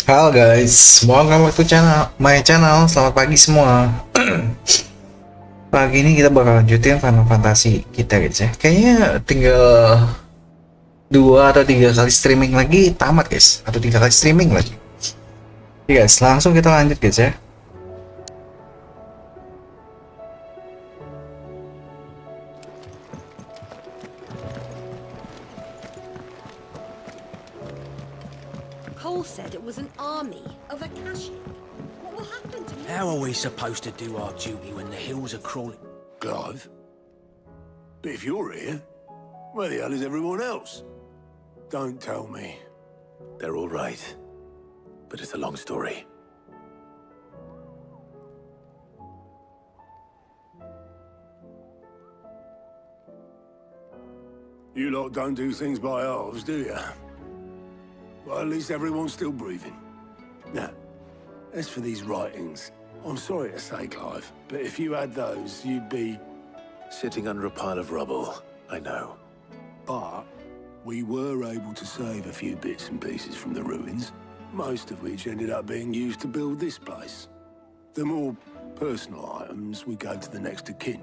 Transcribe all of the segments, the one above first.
Halo guys, welcome back to my channel. Selamat pagi semua. Pagi ini kita bakal lanjutin Final Fantasy kita guys ya. Kayaknya tinggal 2 atau 3 kali streaming lagi tamat guys, atau 3 kali streaming lagi. Oke guys, langsung kita lanjut guys ya. Cole said it was an army of Akashi. What will happen to me? How are we supposed to do our duty when the hills are crawling? Clive? But if you're here, where the hell is everyone else? Don't tell me. They're all right, but it's a long story. You lot don't do things by halves, do you? Well, at least everyone's still breathing. Now, as for these writings, I'm sorry to say, Clive, but if you had those, you'd be... Sitting under a pile of rubble, I know. But we were able to save a few bits and pieces from the ruins, most of which ended up being used to build this place. The more personal items we gave to the next of kin.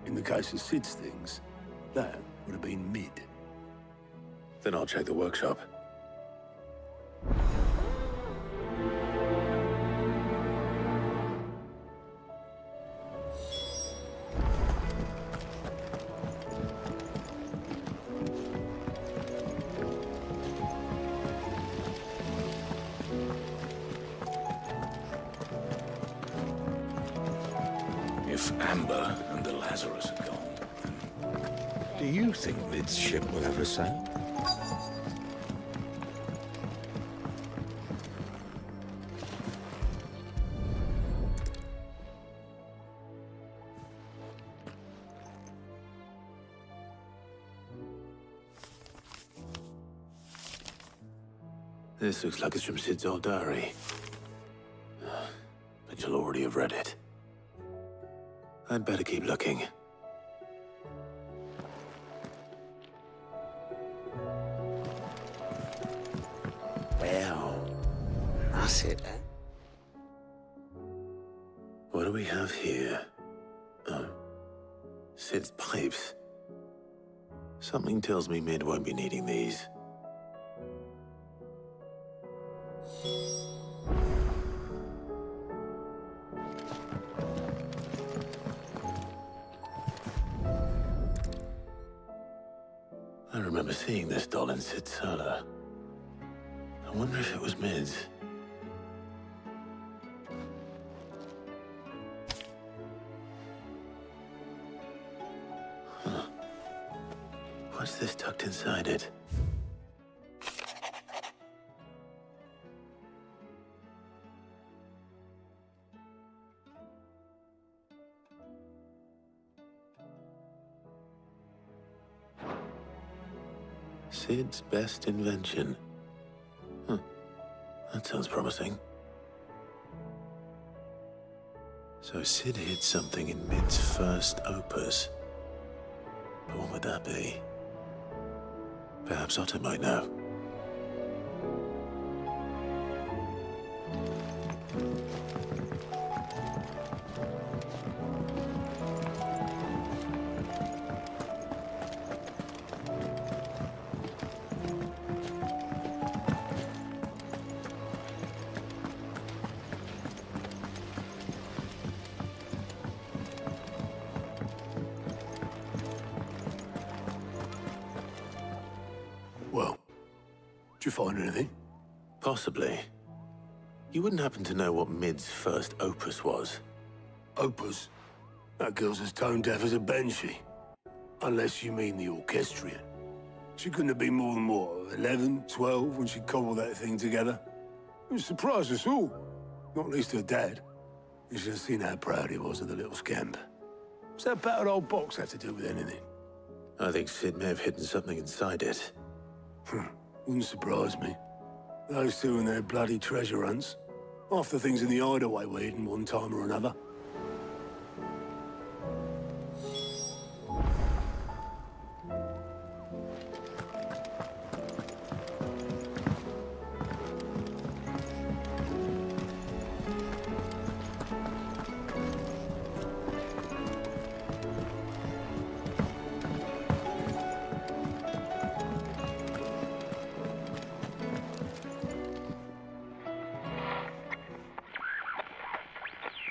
In the case of Sid's things, that would have been mid. Then I'll check the workshop. If Amber and the Lazarus are gone, then do you think Mid's ship will ever sail? This looks like it's from Sid's old diary. But you'll already have read it. I'd better keep looking. Well, that's it then. What do we have here? Oh, Sid's pipes. Something tells me Mid won't be needing these. I remember seeing this doll in Sid's cellar. I wonder if it was Mid's. Huh. What's this tucked inside it? Sid's best invention. Huh. That sounds promising. So Sid hid something in Mid's first opus. But what would that be? Perhaps Otto might know. Well, did you find anything? Possibly. You wouldn't happen to know what Mid's first opus was? Opus? That girl's as tone deaf as a banshee. Unless you mean the orchestrion. She couldn't have been more than, what, 11, 12 when she cobbled that thing together? It surprised us all. Not least her dad. You should have seen how proud he was of the little scamp. What's that battered old box have to do with anything? I think Sid may have hidden something inside it. Wouldn't surprise me. Those two and their bloody treasure hunts. Half the things in the hideaway were hidden one time or another.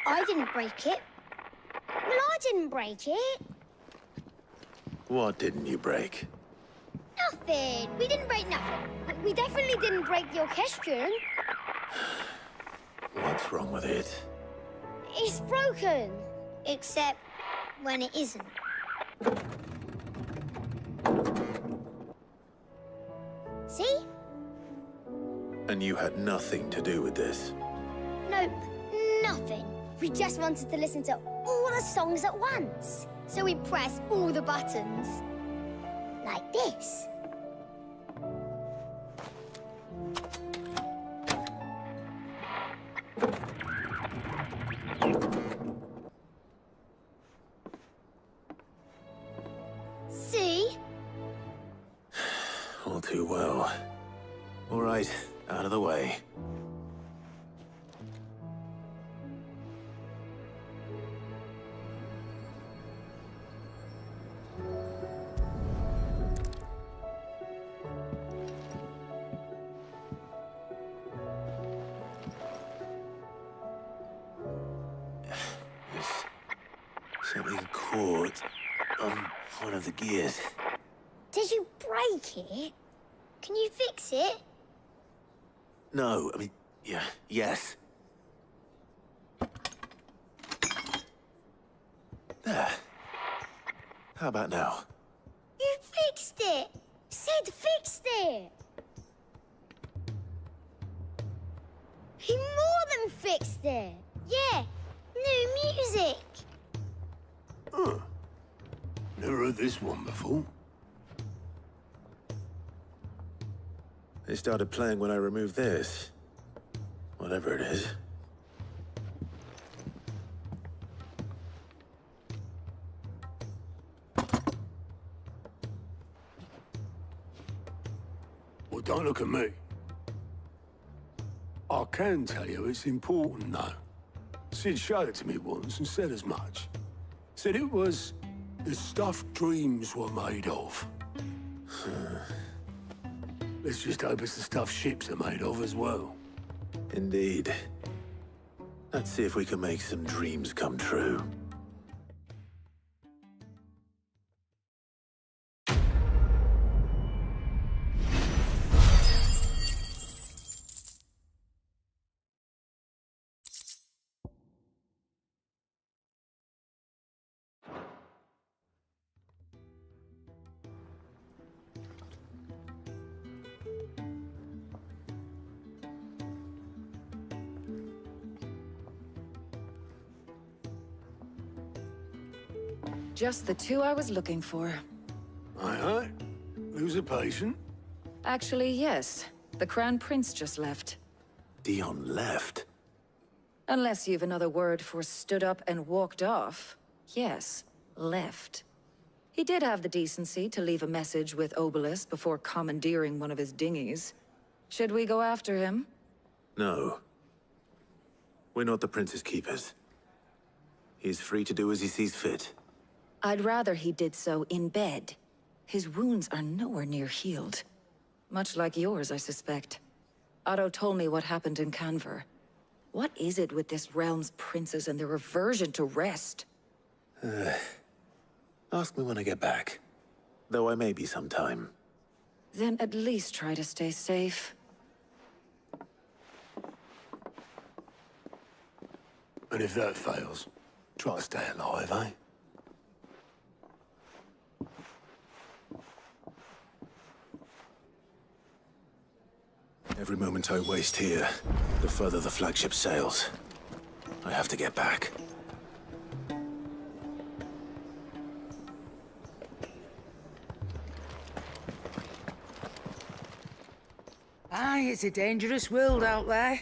I didn't break it. Well, I didn't break it. What didn't you break? Nothing. We didn't break nothing. We definitely didn't break the orchestrion. What's wrong with it? It's broken. Except when it isn't. See? And you had nothing to do with this? Nope, nothing. We just wanted to listen to all the songs at once. So we pressed all the buttons. Like this. See? All too well. All right, out of the way. Something caught on one of the gears. Did you break it? Can you fix it? No, I mean, yeah, yes. There. How about now? You fixed it! Sid fixed it! He more than fixed it! Yeah, new music! Huh. Never heard this one before. They started playing when I removed this. Whatever it is. Well, don't look at me. I can tell you it's important, though. Sid showed it to me once and said as much. Said it was the stuff dreams were made of. Let's just hope it's the stuff ships are made of as well. Indeed. Let's see if we can make some dreams come true. Just the two I was looking for. Aye, aye. Lose a patient. Actually, yes. The Crown Prince just left. Dion left. Unless you've another word for stood up and walked off. Yes, left. He did have the decency to leave a message with Obelisk before commandeering one of his dinghies. Should we go after him? No. We're not the Prince's keepers. He's free to do as he sees fit. I'd rather he did so in bed. His wounds are nowhere near healed. Much like yours, I suspect. Otto told me what happened in Canver. What is it with this realm's princes and their aversion to rest? Ask me when I get back. Though I may be sometime. Then at least try to stay safe. And if that fails, try to stay alive, eh? Every moment I waste here, the further the flagship sails. I have to get back. Aye, it's a dangerous world out there.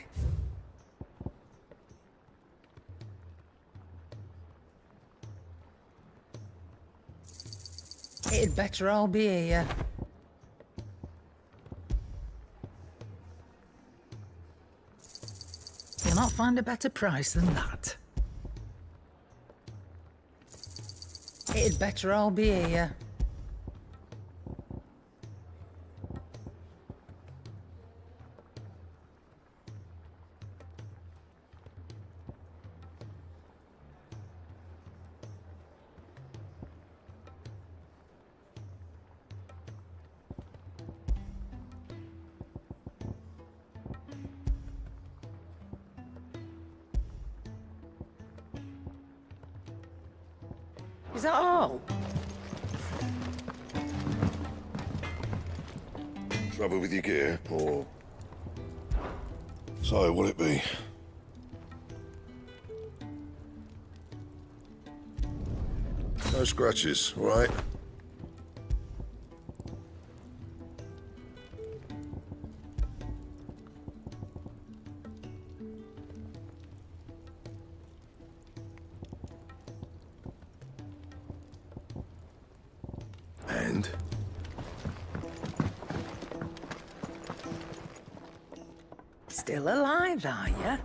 It'd better all be here. You'll not find a better price than that. It'd better all be here. Is that all? Trouble with your gear, or... So, what'll it be? No scratches, all right? And? Still alive, are you?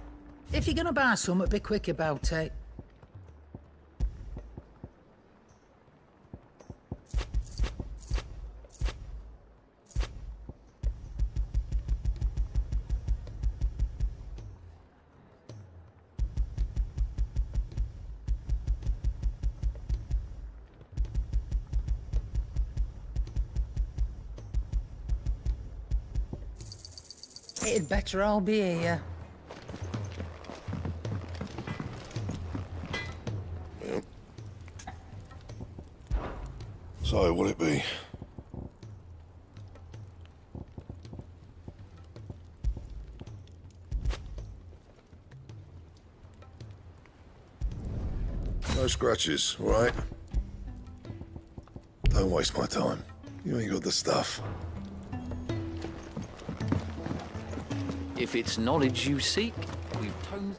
If you're gonna buy something, be quick about it. It'd better all be here. Yep. So, what'll it be? No scratches, all right? Don't waste my time. You ain't got the stuff. If it's knowledge you seek, we've toned...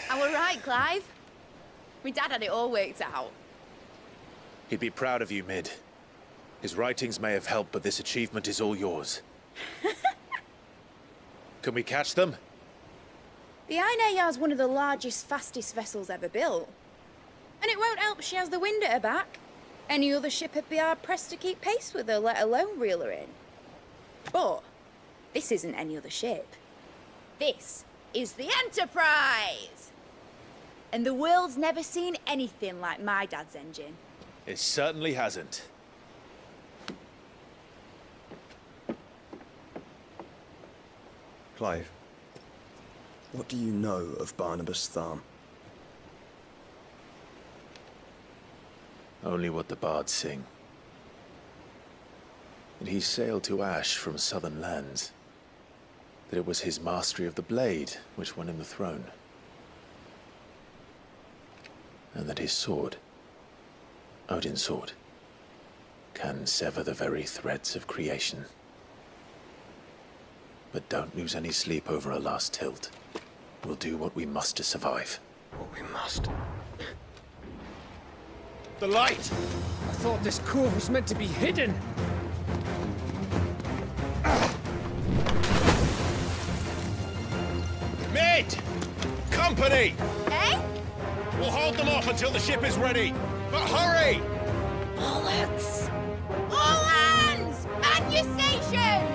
I were right, Clive. My dad had it all worked out. He'd be proud of you, Mid. His writings may have helped, but this achievement is all yours. Can we catch them? The Ainayar's one of the largest, fastest vessels ever built. And it won't help she has the wind at her back. Any other ship would be hard-pressed to keep pace with her, let alone reel her in. But this isn't any other ship. This is the Enterprise! And the world's never seen anything like my dad's engine. It certainly hasn't. Clive, what do you know of Barnabas Tharm? Only what the bards sing. That he sailed to Ash from southern lands. That it was his mastery of the blade which won him the throne. And that his sword, Odin's sword, can sever the very threads of creation. But don't lose any sleep over a last tilt. We'll do what we must to survive. What we must. The light! I thought this cove was meant to be hidden. Mid! Company! Eh? We'll hold them off until the ship is ready. But hurry! Bollocks! All hands! Man your stations!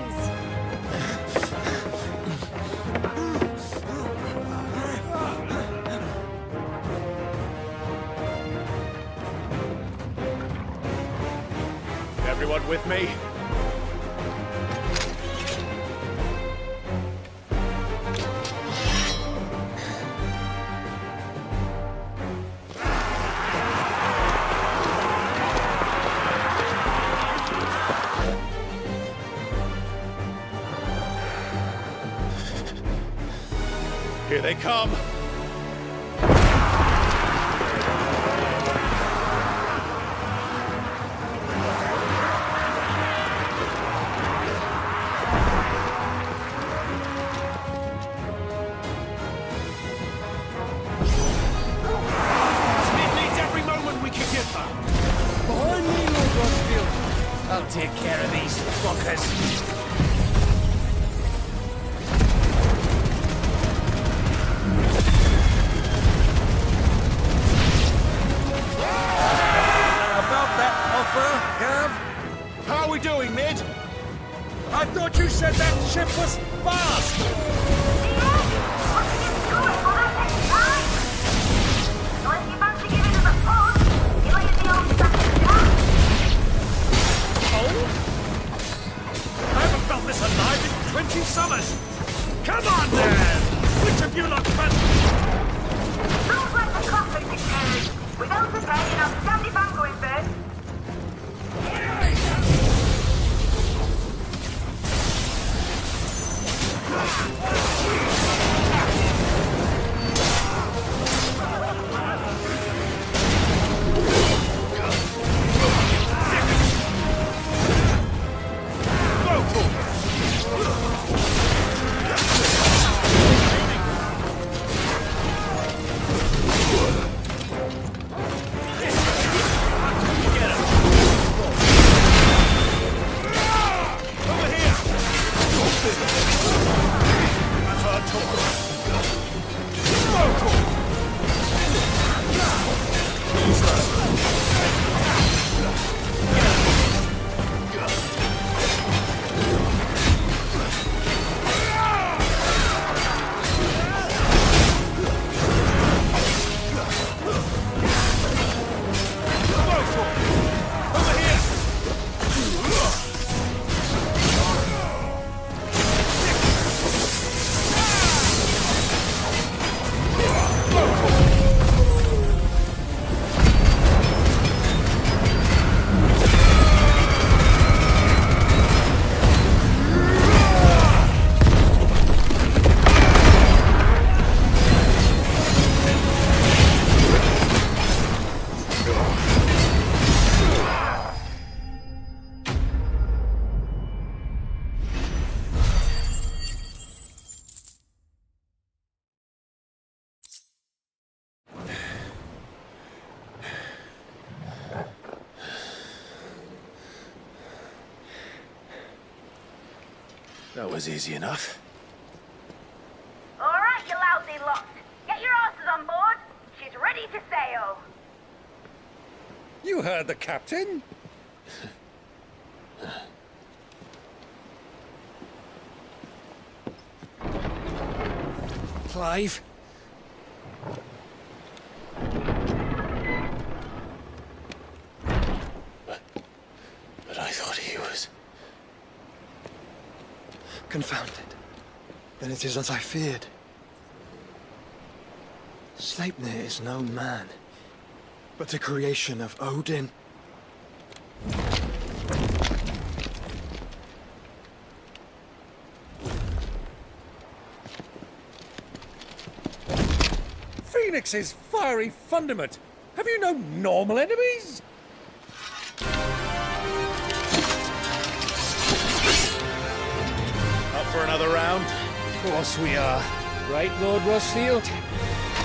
anyone with me? Here they come! Smith needs every moment we can give her! Behind me, Lord Rossfield! I'll take care of these fuckers! How are we doing, Mid? I thought you said that ship was fast! I haven't felt this alive in 20 summers! Come on, then! Which of you lot Don't let the classic dictate. Without the pain, I'll stand if I'm going first. That was easy enough. All right, you lousy lot. Get your asses on board. She's ready to sail. You heard the captain? Clive? But I thought he was... Confounded. Then it is as I feared. Sleipnir is no man, but a creation of Odin. Phoenix's fiery fundament! Have you no normal enemies? Up for another round? Of course we are. Right, Lord Rossfield?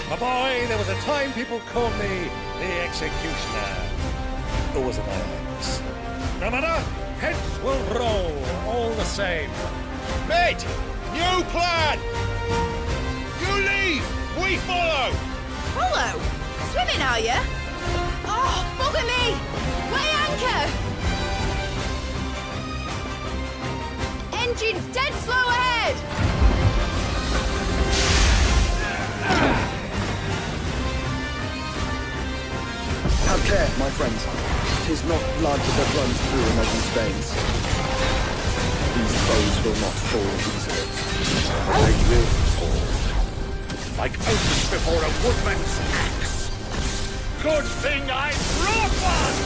My boy, there was a time people called me the Executioner. Or was it my ex? No matter, heads will roll, all the same. Mate, new plan! You leave, we follow! Follow? Swimming, are you? Oh, bugger me! Weigh anchor! Engine's dead slow ahead! Have care, my friends. is not blood that runs through an Odin's veins. These foes will not fall easily. They will fall. Like oaks before a woodman's axe. Good thing I brought one!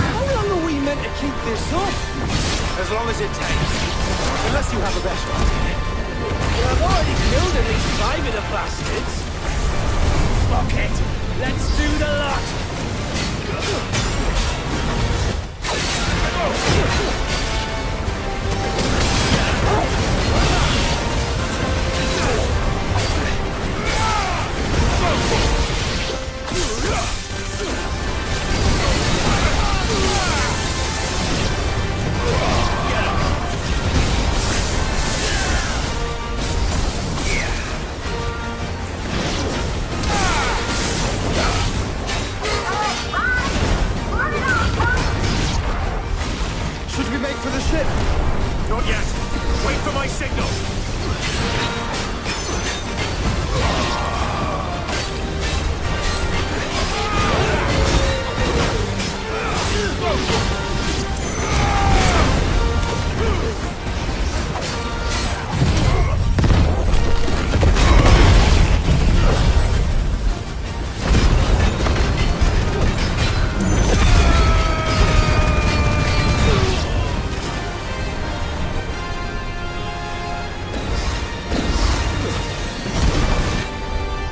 How long are we meant to keep this up? As long as it takes. Unless you have a better idea. Well, I've already killed at least 5 of the bastards. Fuck it! Let's do the lot! Should we make for the ship? Not yet. Wait for my signal.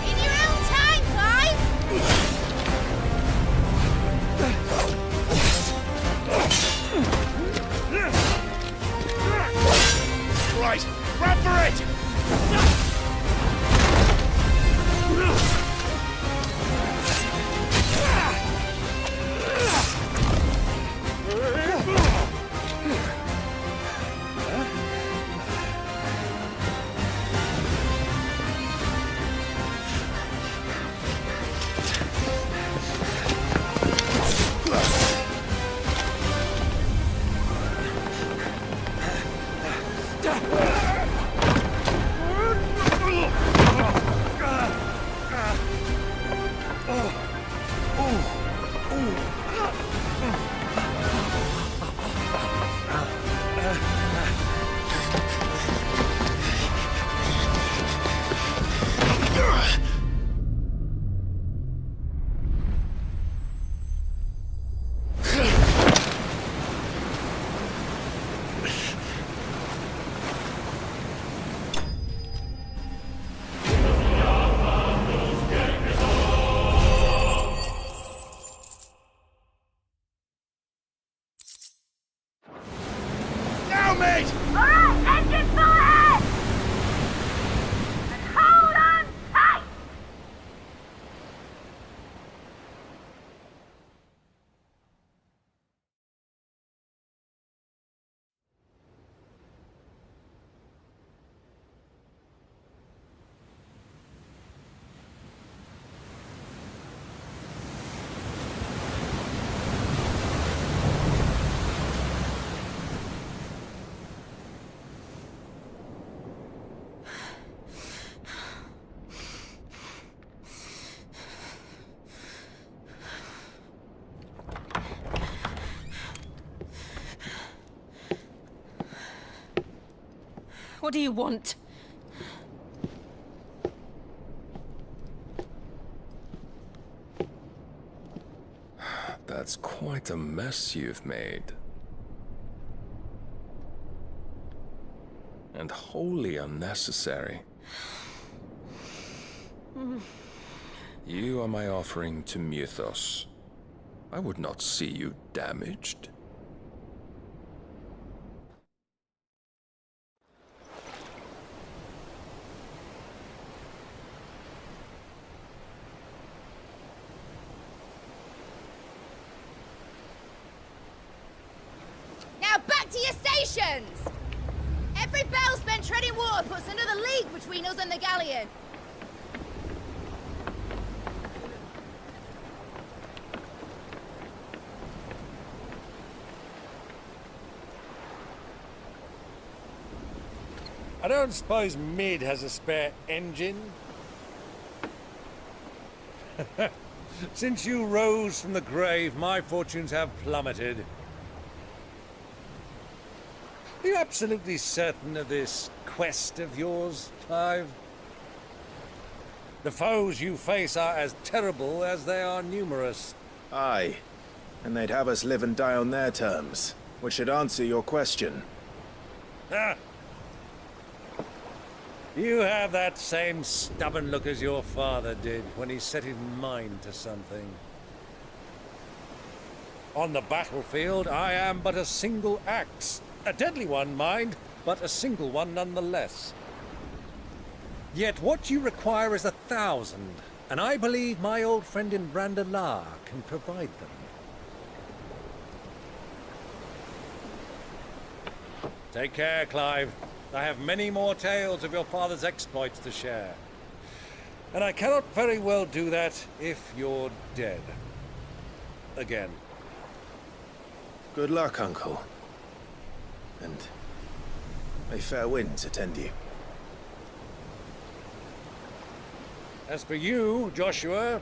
In your own time, Clive! Right, run for it! Now, mate! Alright, engine full ahead! And hold on tight! What do you want? That's quite a mess you've made. And wholly unnecessary. You are my offering to Mythos. I would not see you damaged. Now back to your stations! Every bell spent treading water puts another league between us and the galleon. Are don't suppose Mid has a spare engine. Since you rose from the grave, my fortunes have plummeted. Are you absolutely certain of this quest of yours, Clive? The foes you face are as terrible as they are numerous. Aye. And they'd have us live and die on their terms, which should answer your question. Ah. You have that same stubborn look as your father did when he set his mind to something. On the battlefield, I am but a single axe. A deadly one, mind, but a single one nonetheless. Yet what you require is 1,000, and I believe my old friend in Brandalar can provide them. Take care, Clive. I have many more tales of your father's exploits to share. And I cannot very well do that if you're dead. Again. Good luck, Uncle. And may fair winds attend you. As for you, Joshua,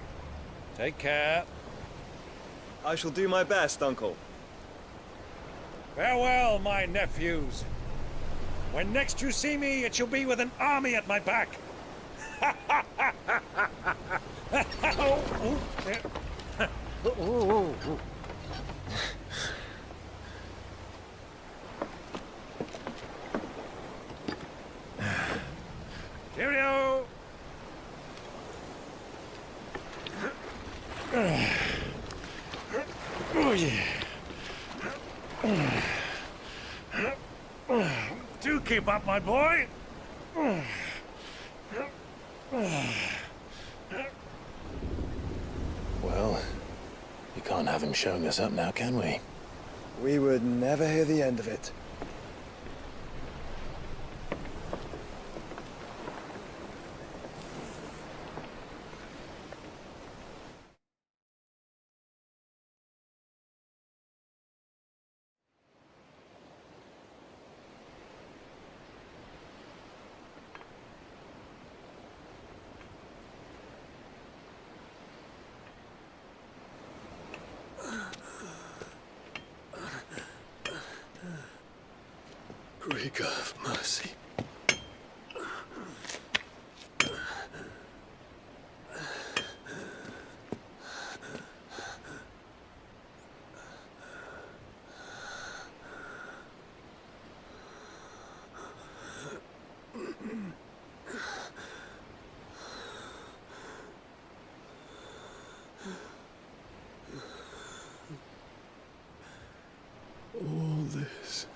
take care. I shall do my best, Uncle. Farewell, my nephews. When next you see me, it shall be with an army at my back. Cheerio! Oh, yeah. Do keep up, my boy. Well, you can't have him showing us up now, can we? We would never hear the end of it. Great God of mercy. All this.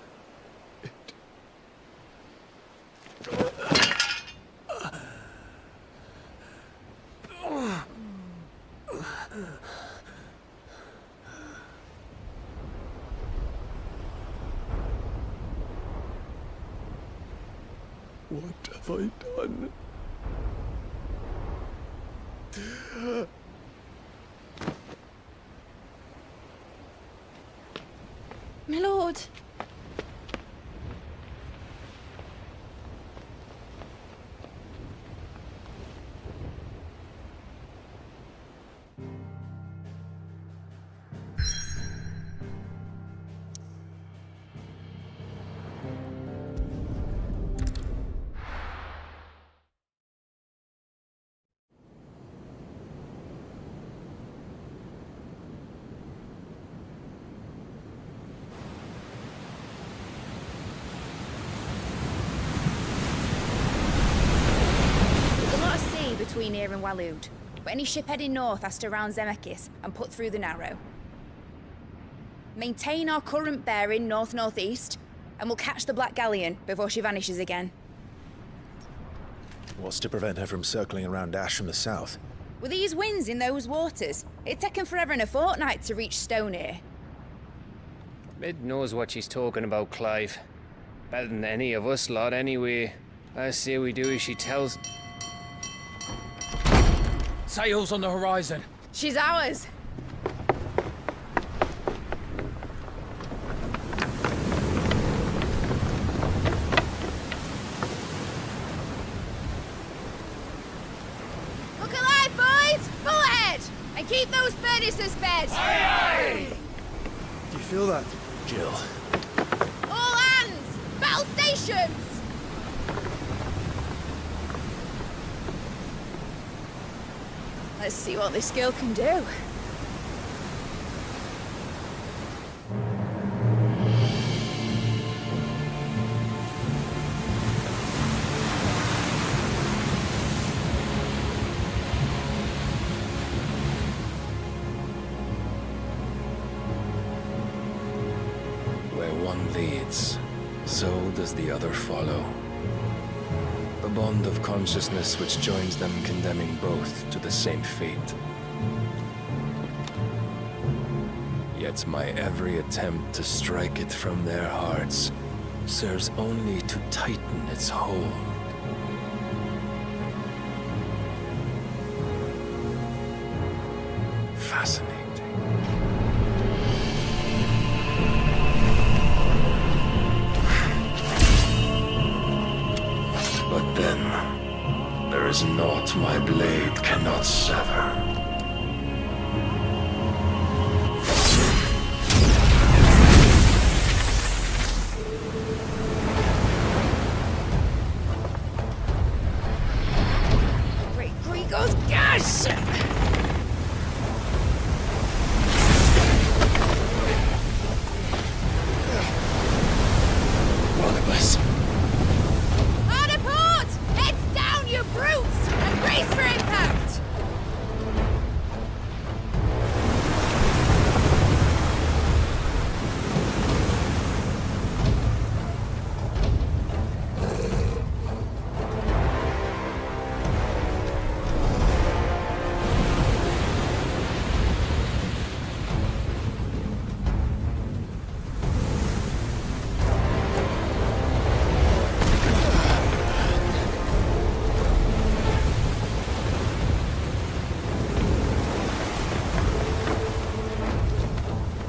What have I done? My lord. Between here and Waloed, but any ship heading north has to round Zemeckis and put through the Narrow. Maintain our current bearing north-northeast, and we'll catch the Black Galleon before she vanishes again. What's to prevent her from circling around Ash from the south? With these winds in those waters, it'd taken forever and a fortnight to reach Stonehenge. Mid knows what she's talking about, Clive. Better than any of us lot, anyway. I say we do as she tells. Sails on the horizon. She's ours. and keep those furnaces fed! Do you feel that, Jill? All hands! Battle stations! Let's see what this girl can do. Where one leads, so does the other follow. A bond of consciousness which joins them, condemning both to the same fate. Yet my every attempt to strike it from their hearts serves only to tighten its hold. Fascinating. But then, there is naught my blade cannot sever. Great Grigos, gosh! One of us. Hard a port! Heads down, you brutes! And brace for impact!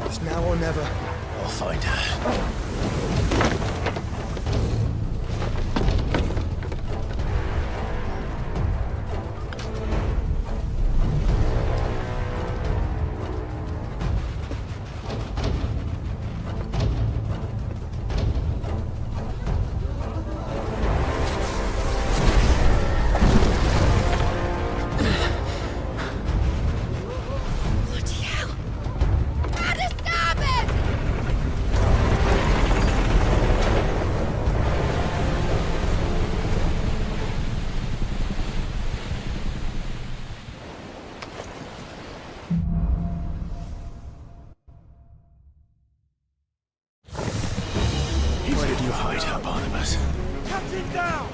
It's now or never. I'll find her. Bloody hell! Out of starboard! Where did you hide her, Barnabas? Captain down!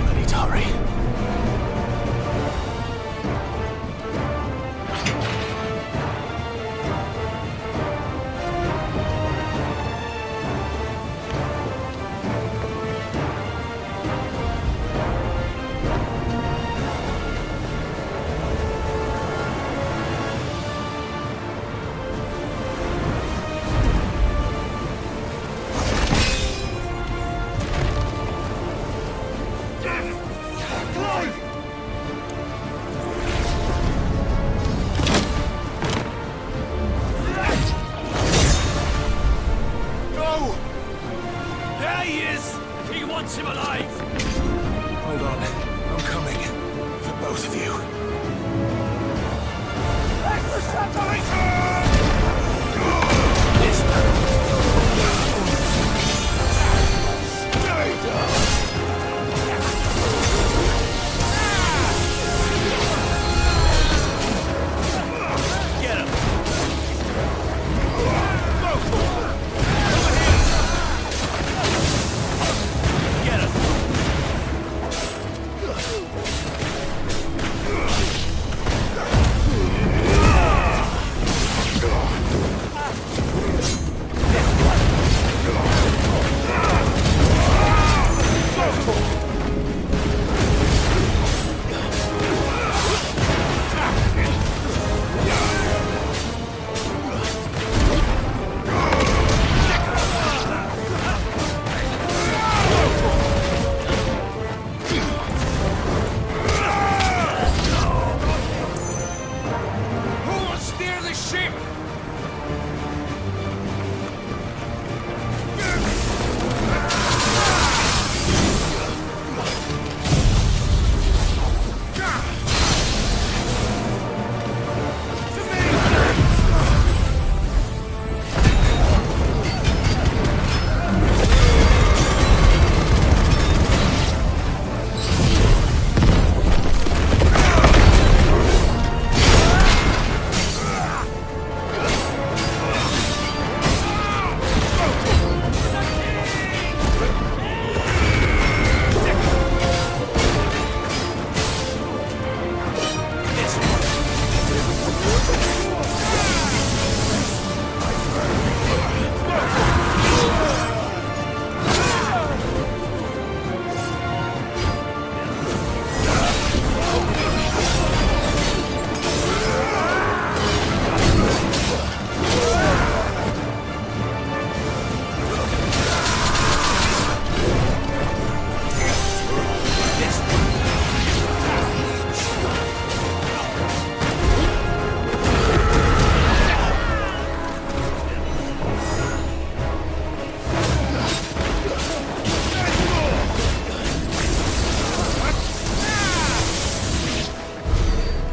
I need to hurry. No! There he is! He wants him alive! Hold on. I'm coming. For both of you. Get him! Get him! Who will steer the ship?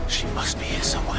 She must be here somewhere.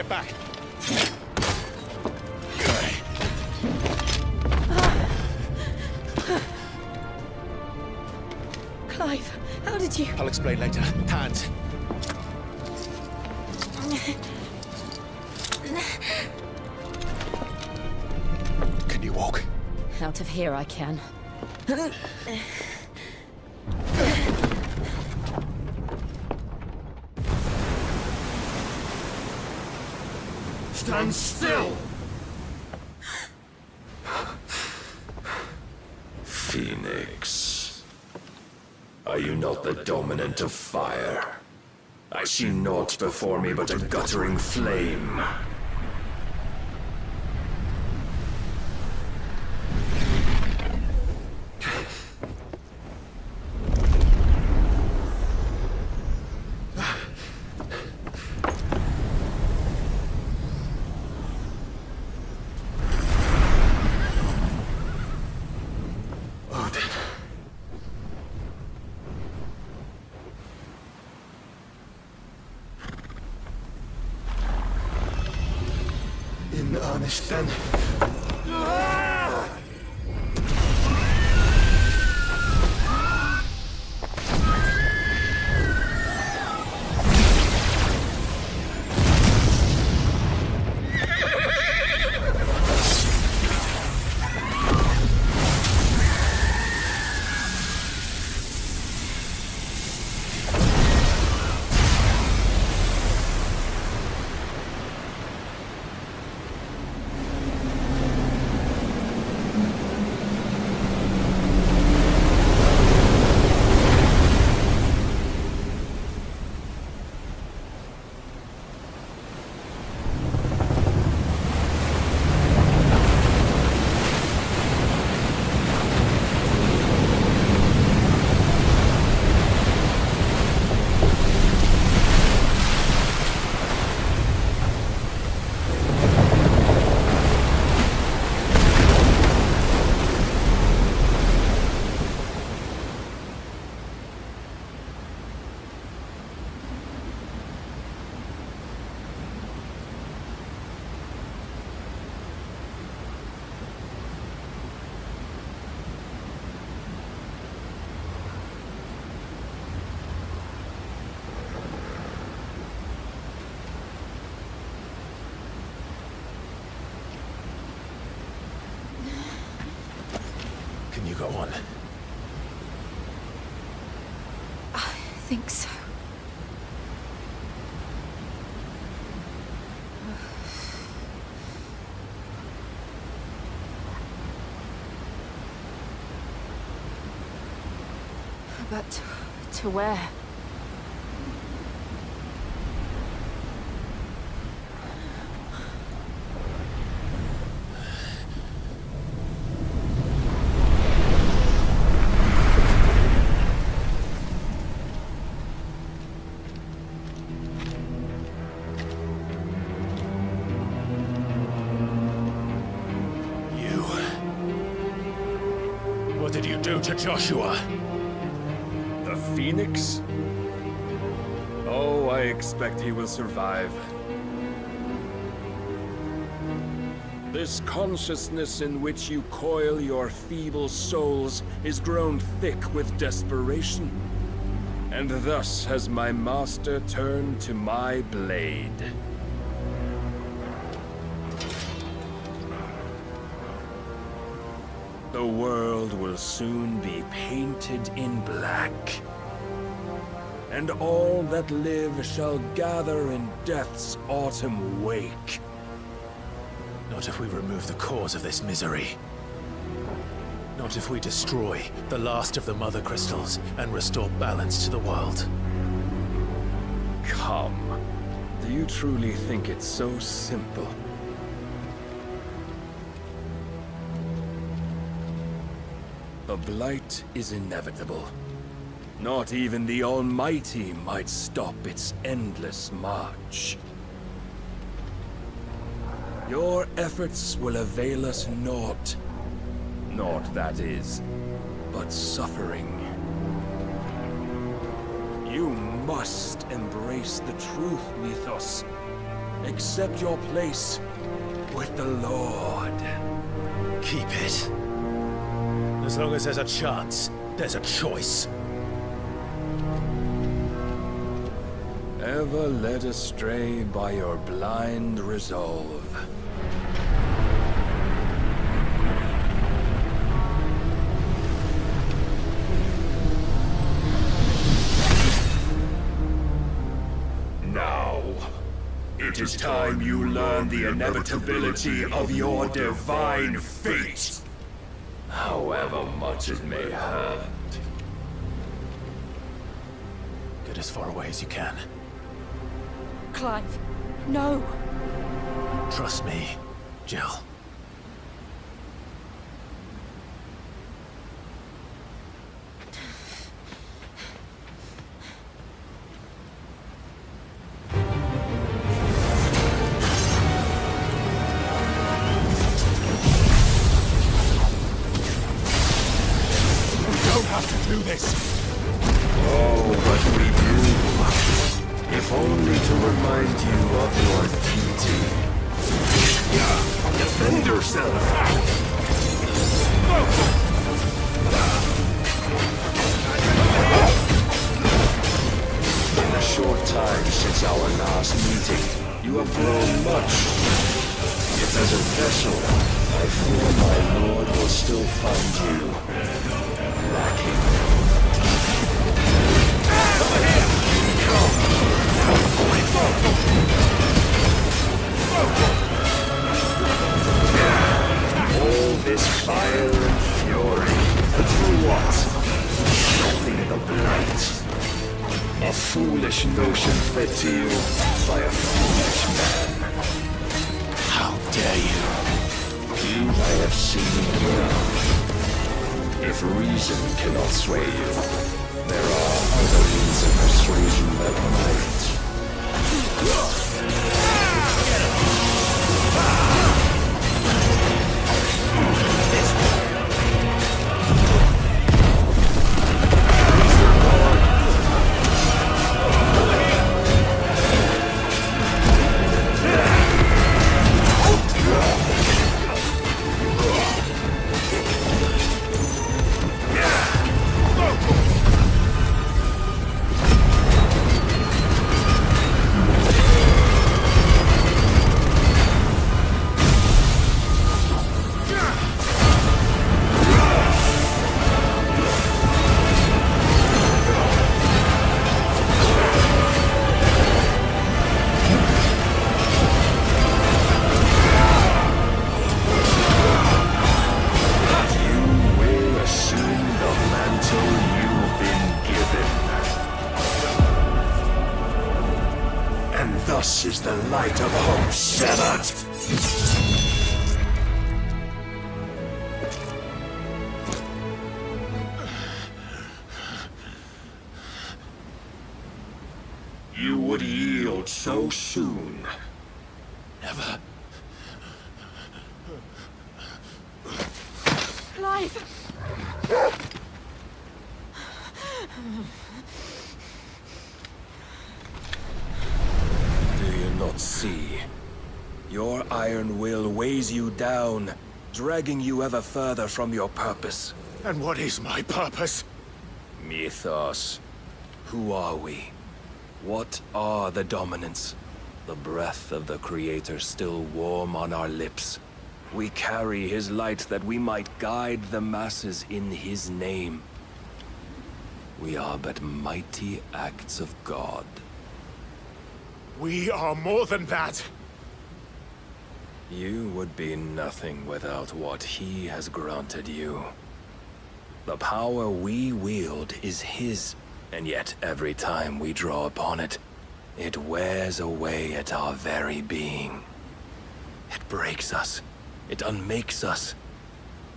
Get back! Clive, how did you... I'll explain later. Hands. Can you walk? Out of here I can. Stand still! Phoenix. Are you not the dominant of fire? I see naught before me but a guttering flame. Odin. In earnest then. Can you go on? I think so. But to where? What did you do to Joshua? The Phoenix? Oh, I expect he will survive. This consciousness in which you coil your feeble souls is grown thick with desperation. And thus has my master turned to my blade. The world will soon be painted in black. And all that live shall gather in death's autumn wake. Not if we remove the cause of this misery. Not if we destroy the last of the Mother Crystals and restore balance to the world. Come. Do you truly think it's so simple? The blight is inevitable. Not even the Almighty might stop its endless march. Your efforts will avail us naught. Naught, that is, but suffering. You must embrace the truth, Mythos. Accept your place with the Lord. Keep it. As long as there's a chance, there's a choice. Ever led astray by your blind resolve. Now, it is time you learn the inevitability of your divine fate, however much it may hurt. Get as far away as you can. Clive, no. Trust me, Jill. Do this. Oh, but we do. If only to remind you of your duty. Defend yourself! In a short time since our last meeting, you have grown much. Yet as a vessel, I fear my lord will still find you lacking. All this fire and fury, but for what? Nothing but blight. A foolish notion fed to you by a foolish man. How dare you? You I have seen enough. If reason cannot sway you, there are other means of persuasion that might. Thus is the light of hope severed. You would yield so soon. Never. Clive! Not see. Your iron will weighs you down, dragging you ever further from your purpose. And what is my purpose? Mythos. Who are we? What are the dominants? The breath of the Creator still warm on our lips. We carry his light that we might guide the masses in his name. We are but mighty acts of God. We are more than that. You would be nothing without what he has granted you. The power we wield is his, and yet every time we draw upon it, it wears away at our very being. It breaks us, it unmakes us,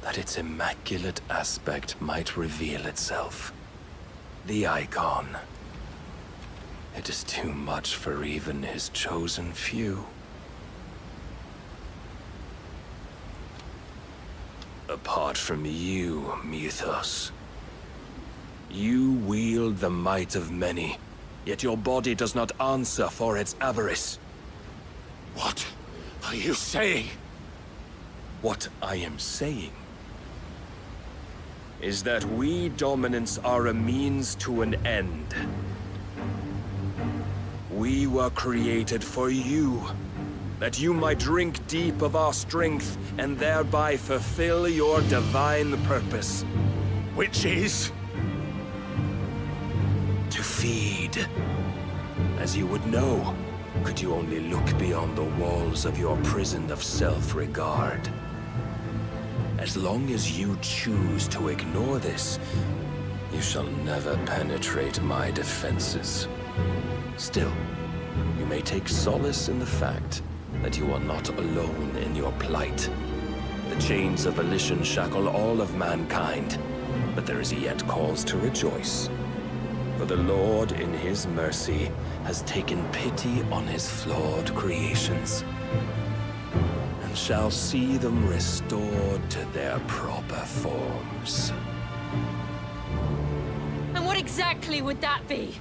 that its immaculate aspect might reveal itself. The icon. It is too much for even his chosen few. Apart from you, Mythos, you wield the might of many, yet your body does not answer for its avarice. What are you saying? What I am saying is that we dominants are a means to an end. We were created for you, that you might drink deep of our strength and thereby fulfill your divine purpose. Which is? To feed. As you would know, could you only look beyond the walls of your prison of self-regard. As long as you choose to ignore this, you shall never penetrate my defenses. Still, you may take solace in the fact that you are not alone in your plight. The chains of volition shackle all of mankind, but there is yet cause to rejoice. For the Lord, in his mercy, has taken pity on his flawed creations, and shall see them restored to their proper forms. And what exactly would that be?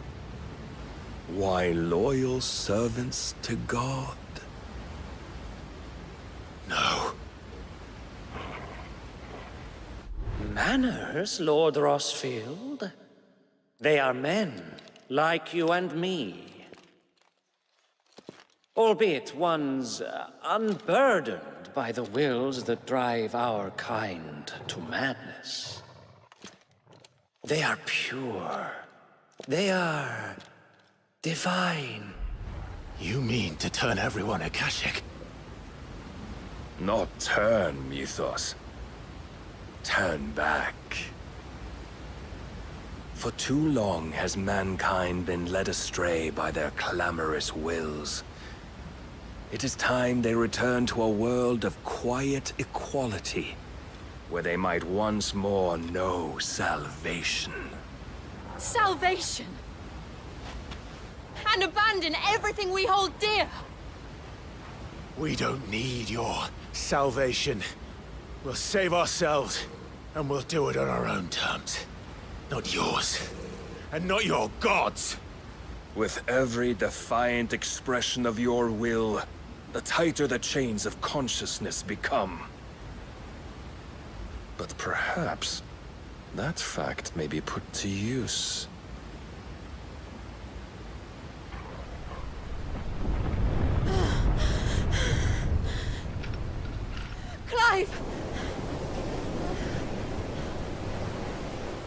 Why, loyal servants to God. No. Manners, Lord Rossfield? They are men, like you and me. Albeit ones unburdened by the wills that drive our kind to madness. They are pure. They are divine. You mean to turn everyone Akashic? Not turn, Mythos. Turn back. For too long has mankind been led astray by their clamorous wills. It is time they return to a world of quiet equality, where they might once more know salvation. Salvation? And abandon everything we hold dear? We don't need your salvation. We'll save ourselves, and we'll do it on our own terms. Not yours. And not your gods! With every defiant expression of your will, the tighter the chains of consciousness become. But perhaps that fact may be put to use. Clive!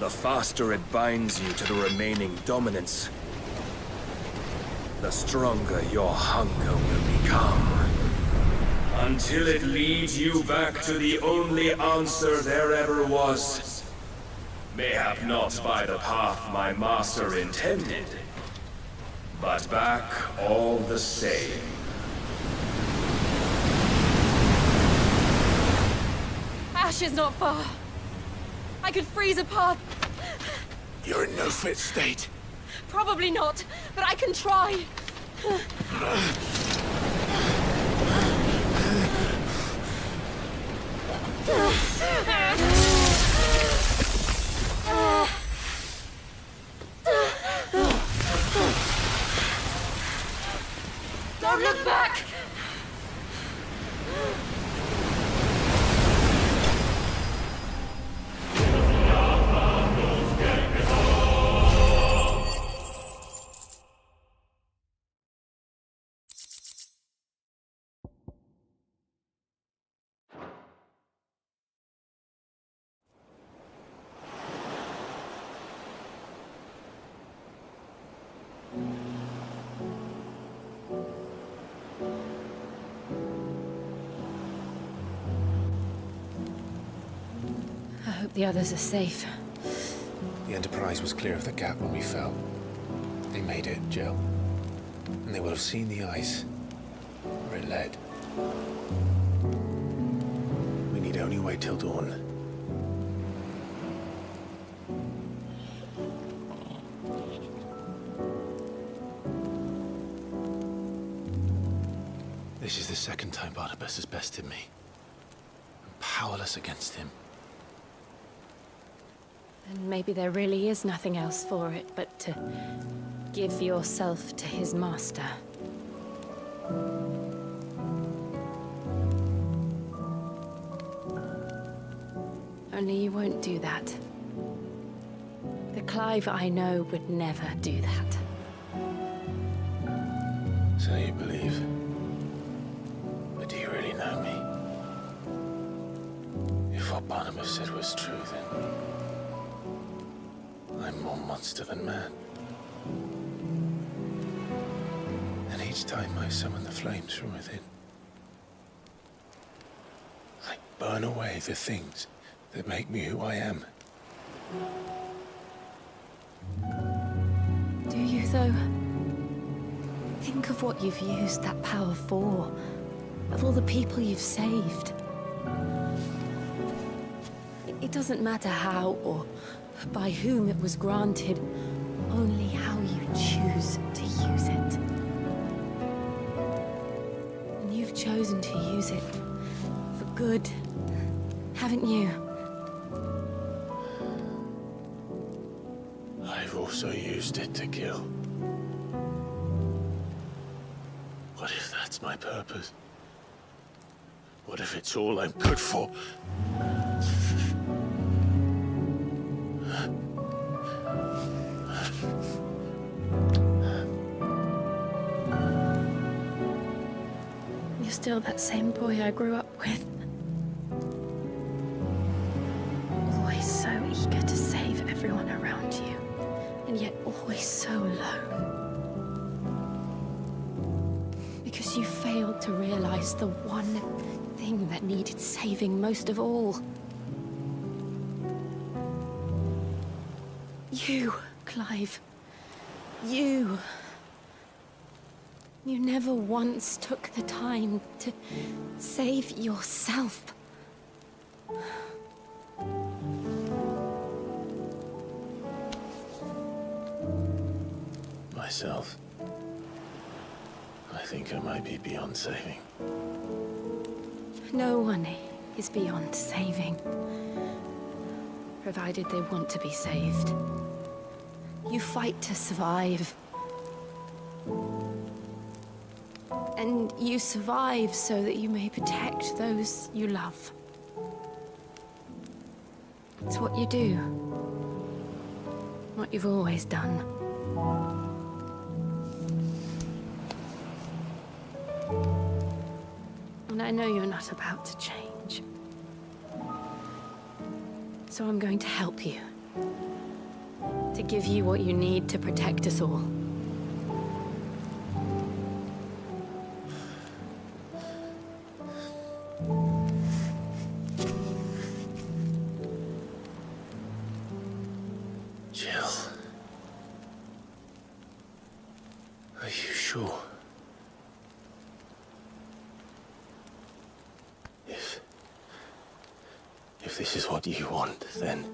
The faster it binds you to the remaining dominance, the stronger your hunger will become. Until it leads you back to the only answer there ever was. Mayhap not by the path my master intended, but back all the same. Ash is not far. I could freeze a path. You're in no fit state. Probably not, but I can try. Don't look back! I hope the others are safe. The Enterprise was clear of the gap when we fell. They made it, Jill. And they will have seen the ice, where it led. We need only wait till dawn. This is the second time Barnabas has bested me. I'm powerless against him. And maybe there really is nothing else for it but to give yourself to his master. Only you won't do that. The Clive I know would never do that. So you believe? But do you really know me? If what Barnabas said was true, then I'm more monster than man. And each time I summon the flames from within, I burn away the things that make me who I am. Do you, though? Think of what you've used that power for. Of all the people you've saved. It doesn't matter how or by whom it was granted, only how you choose to use it. And you've chosen to use it for good, haven't you? I've also used it to kill. What if that's my purpose? What if it's all I'm good for? You're still that same boy I grew up with. Always so eager to save everyone around you, and yet always so lone. Because you failed to realize the one thing that needed saving most of all. You, Clive. You. You never once took the time to save yourself. Myself. I think I might be beyond saving. No one is beyond saving, provided they want to be saved. You fight to survive. And you survive so that you may protect those you love. It's what you do. What you've always done. And I know you're not about to change. So I'm going to help you. To give you what you need to protect us all. Jill. Are you sure? If this is what you want, then...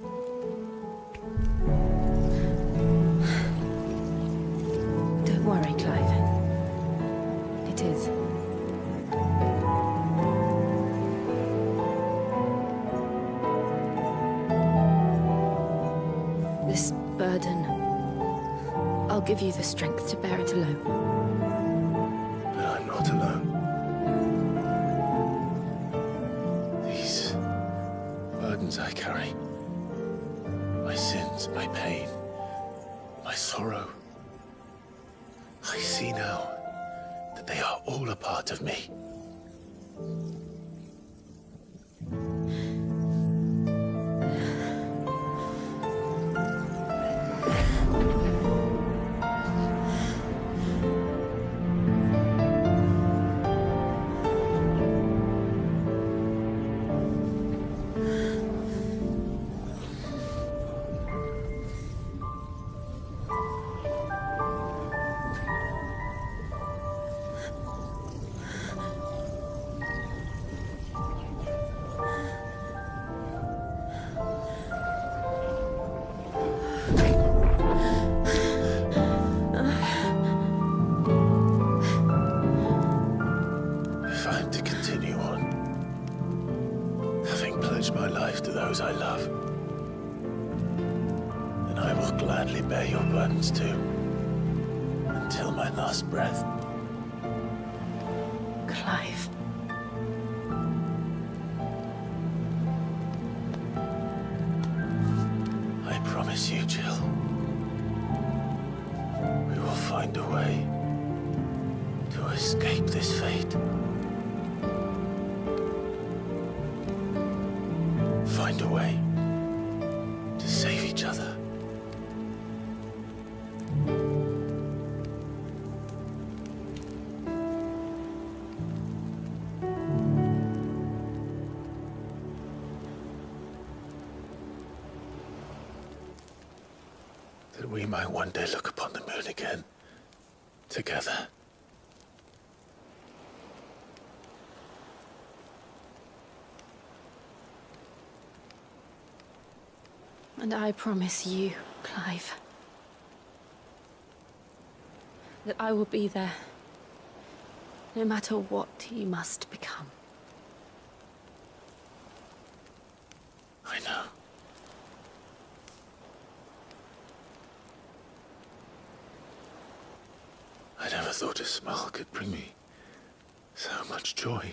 Don't worry, Clive. It is. This burden, I'll give you the strength to bear it alone. But I'm not alone. These burdens I carry, my sins, my pain, my sorrow, I see now that they are all a part of me. If I'm to continue on, having pledged my life to those I love, then I will gladly bear your burdens too, until my last breath. Clive. you, Jill. We will find a way to escape this fate. Find a way to save each other. That we might one day look upon the moon again, together. And I promise you, Clive, that I will be there, no matter what you must become. I know. I never thought a smile could bring me so much joy.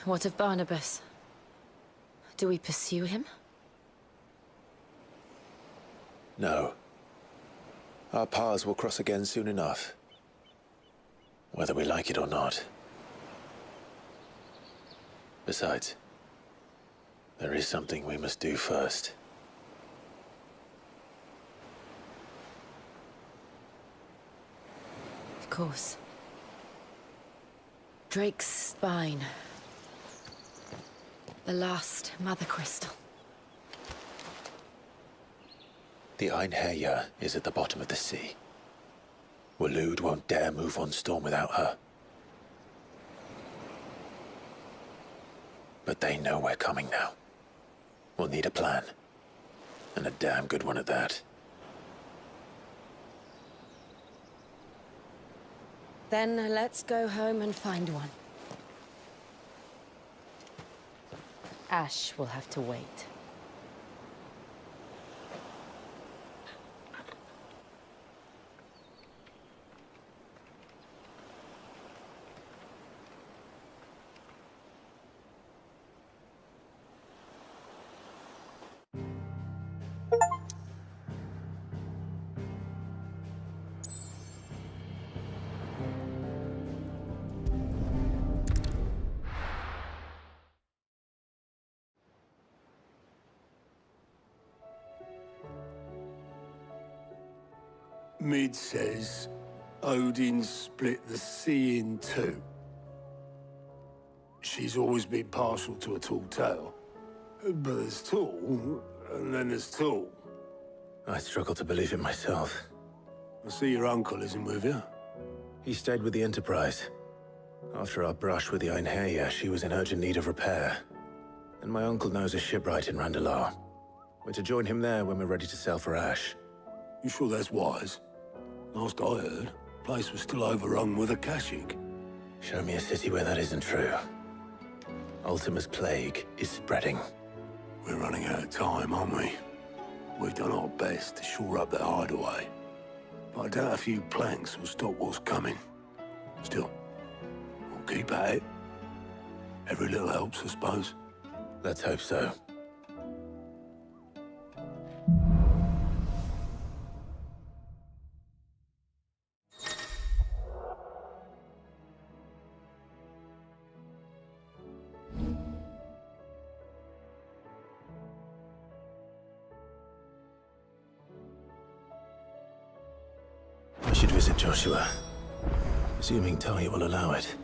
What of Barnabas? Do we pursue him? No. Our paths will cross again soon enough. Whether we like it or not. Besides, there is something we must do first. Of course. Drake's spine. The last Mother Crystal. The Einherjar is at the bottom of the sea. Waloed won't dare move on Storm without her. But they know we're coming now. We'll need a plan. And a damn good one at that. Then let's go home and find one. Ash will have to wait. Mid says Odin split the sea in two. She's always been partial to a tall tale. But there's tall, and then there's tall. I struggle to believe it myself. I see your uncle isn't with you. He stayed with the Enterprise. After our brush with the Einherjar, she was in urgent need of repair. And my uncle knows a shipwright in Randalar. We're to join him there when we're ready to sail for Ash. You sure that's wise? Last I heard, the place was still overrun with Akashic. Show me a city where that isn't true. Ultima's plague is spreading. We're running out of time, aren't we? We've done our best to shore up that hideaway. But I doubt a few planks will stop what's coming. Still, we'll keep at it. Every little helps, I suppose. Let's hope so. I should visit Joshua, assuming Talia will allow it.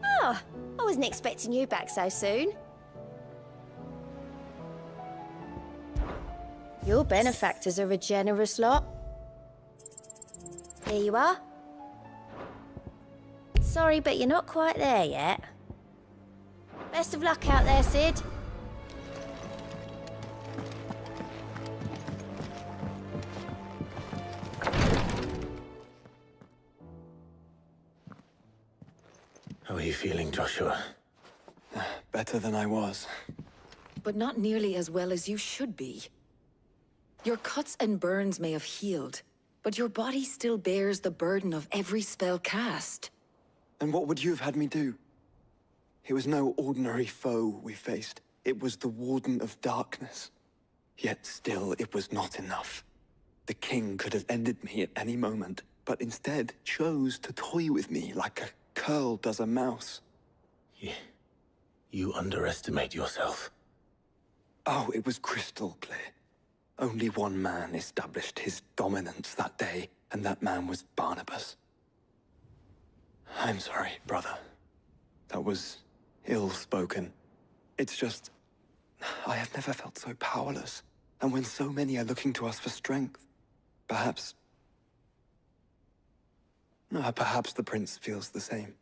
Oh, I wasn't expecting you back so soon. Your benefactors are a generous lot. Here you are. Sorry, but you're not quite there yet. Best of luck out there, Sid. How are you feeling, Joshua? Better than I was. But not nearly as well as you should be. Your cuts and burns may have healed, but your body still bears the burden of every spell cast. And what would you have had me do? It was no ordinary foe we faced. It was the Warden of Darkness. Yet still, it was not enough. The king could have ended me at any moment, but instead chose to toy with me like a curl does a mouse. You underestimate yourself. Oh, it was crystal clear. Only one man established his dominance that day, and that man was Barnabas. I'm sorry, brother. That was ill-spoken. It's just, I have never felt so powerless. And when so many are looking to us for strength, perhaps the prince feels the same.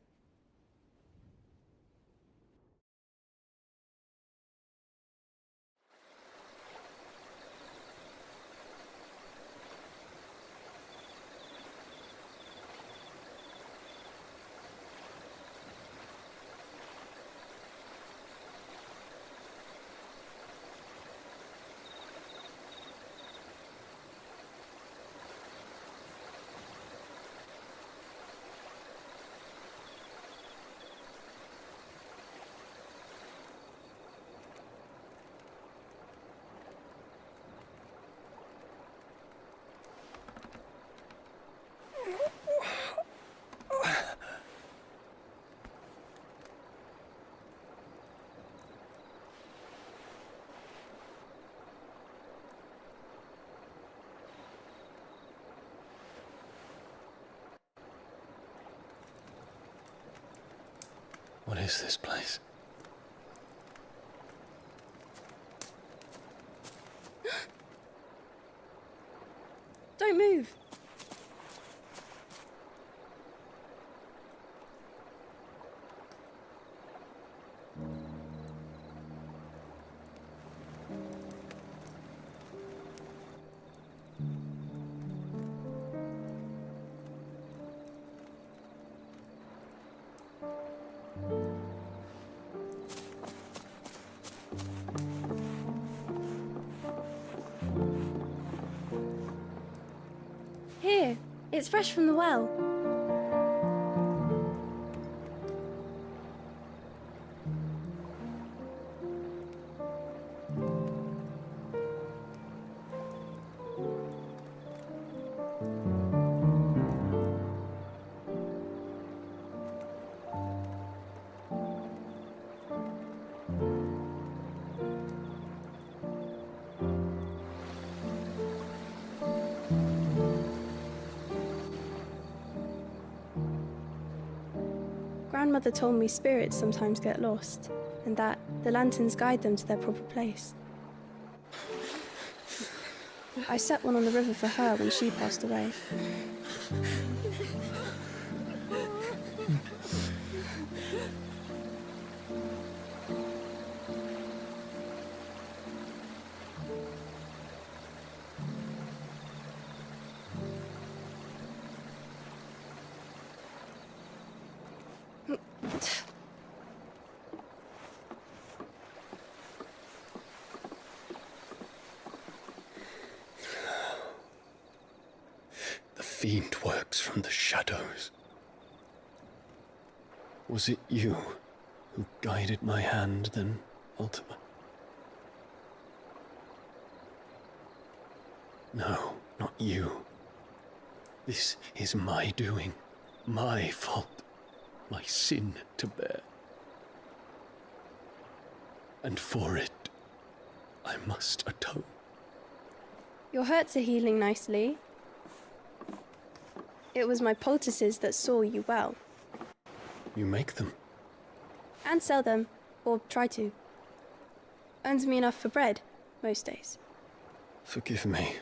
What is this place? Don't move. Here, it's fresh from the well. Grandmother told me spirits sometimes get lost, and that the lanterns guide them to their proper place. I set one on the river for her when she passed away. fiend works from the shadows. Was it you who guided my hand then, Ultima? No, not you. This is my doing, my fault, my sin to bear. And for it, I must atone. Your hurts are healing nicely. It was my poultices that saw you well. You make them? And sell them, or try to. Earns me enough for bread, most days. Forgive me.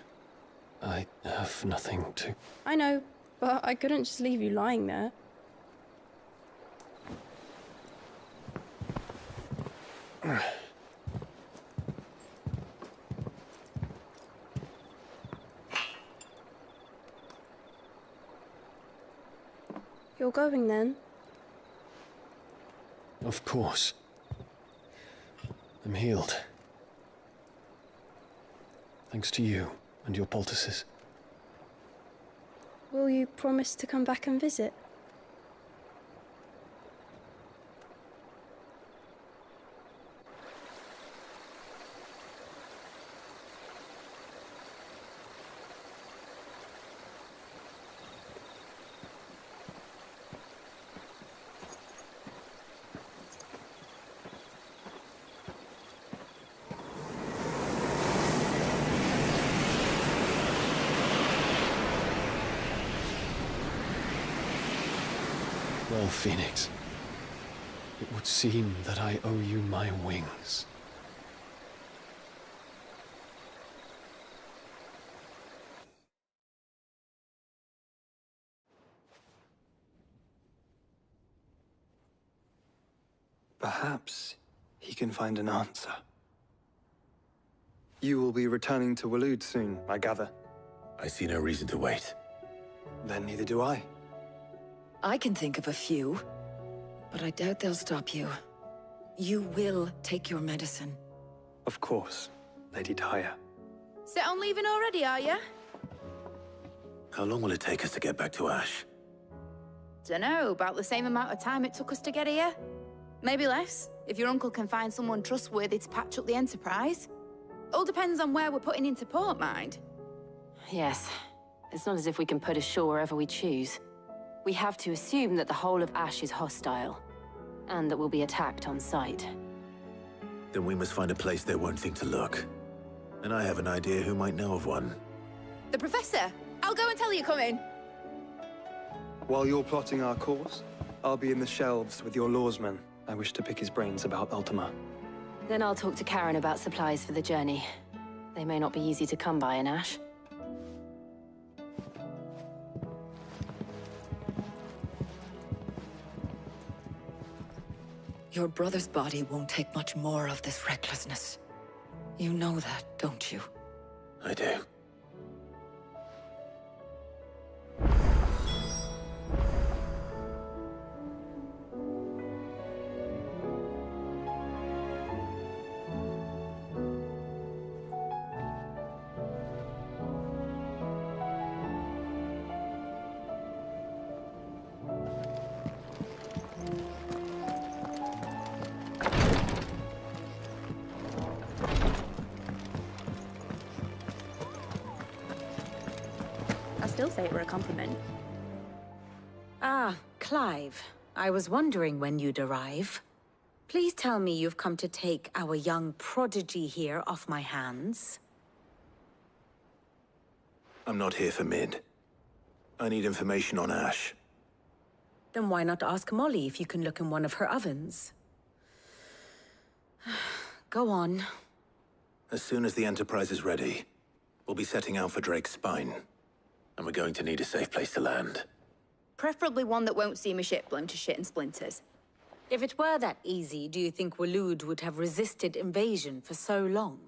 I have nothing to... I know, but I couldn't just leave you lying there. You're going then? Of course. I'm healed. Thanks to you and your poultices. Will you promise to come back and visit? Well, Phoenix, it would seem that I owe you my wings. Perhaps he can find an answer. You will be returning to Waloed soon, I gather. I see no reason to wait. Then neither do I. I can think of a few, but I doubt they'll stop you. You will take your medicine. Of course, Lady Tyre. Set on leaving already, are ya? How long will it take us to get back to Ash? Dunno, about the same amount of time it took us to get here. Maybe less, if your uncle can find someone trustworthy to patch up the Enterprise. All depends on where we're putting into port, mind. Yes. It's not as if we can put ashore wherever we choose. We have to assume that the whole of Ash is hostile, and that we'll be attacked on sight. Then we must find a place they won't think to look. And I have an idea who might know of one. The Professor! I'll go and tell you coming! While you're plotting our course, I'll be in the shelves with your lawsman. I wish to pick his brains about Ultima. Then I'll talk to Karen about supplies for the journey. They may not be easy to come by in Ash. Your brother's body won't take much more of this recklessness. You know that, don't you? I do. Still say it were a compliment. Ah, Clive. I was wondering when you'd arrive. Please tell me you've come to take our young prodigy here off my hands. I'm not here for Mid. I need information on Ash. Then why not ask Molly if you can look in one of her ovens? Go on. As soon as the Enterprise is ready, we'll be setting out for Drake's Spine. And we're going to need a safe place to land. Preferably one that won't see my ship blown to shit and splinters. If it were that easy, do you think Waloed would have resisted invasion for so long?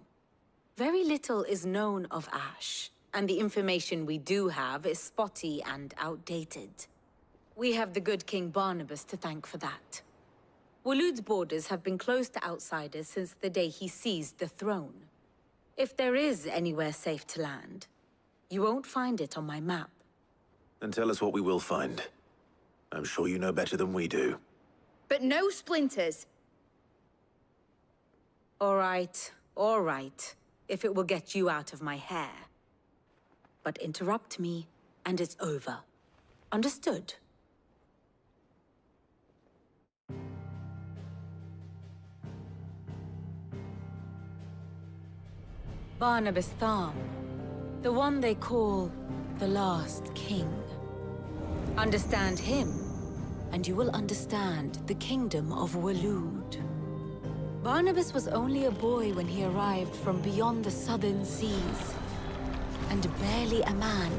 Very little is known of Ash, and the information we do have is spotty and outdated. We have the good King Barnabas to thank for that. Waloed's borders have been closed to outsiders since the day he seized the throne. If there is anywhere safe to land, you won't find it on my map. And tell us what we will find. I'm sure you know better than we do. But no splinters. All right, if it will get you out of my hair. But interrupt me, and it's over. Understood? Barnabas Tham, the one they call the Last King. Understand him, and you will understand the kingdom of Waloed. Barnabas was only a boy when he arrived from beyond the southern seas, and barely a man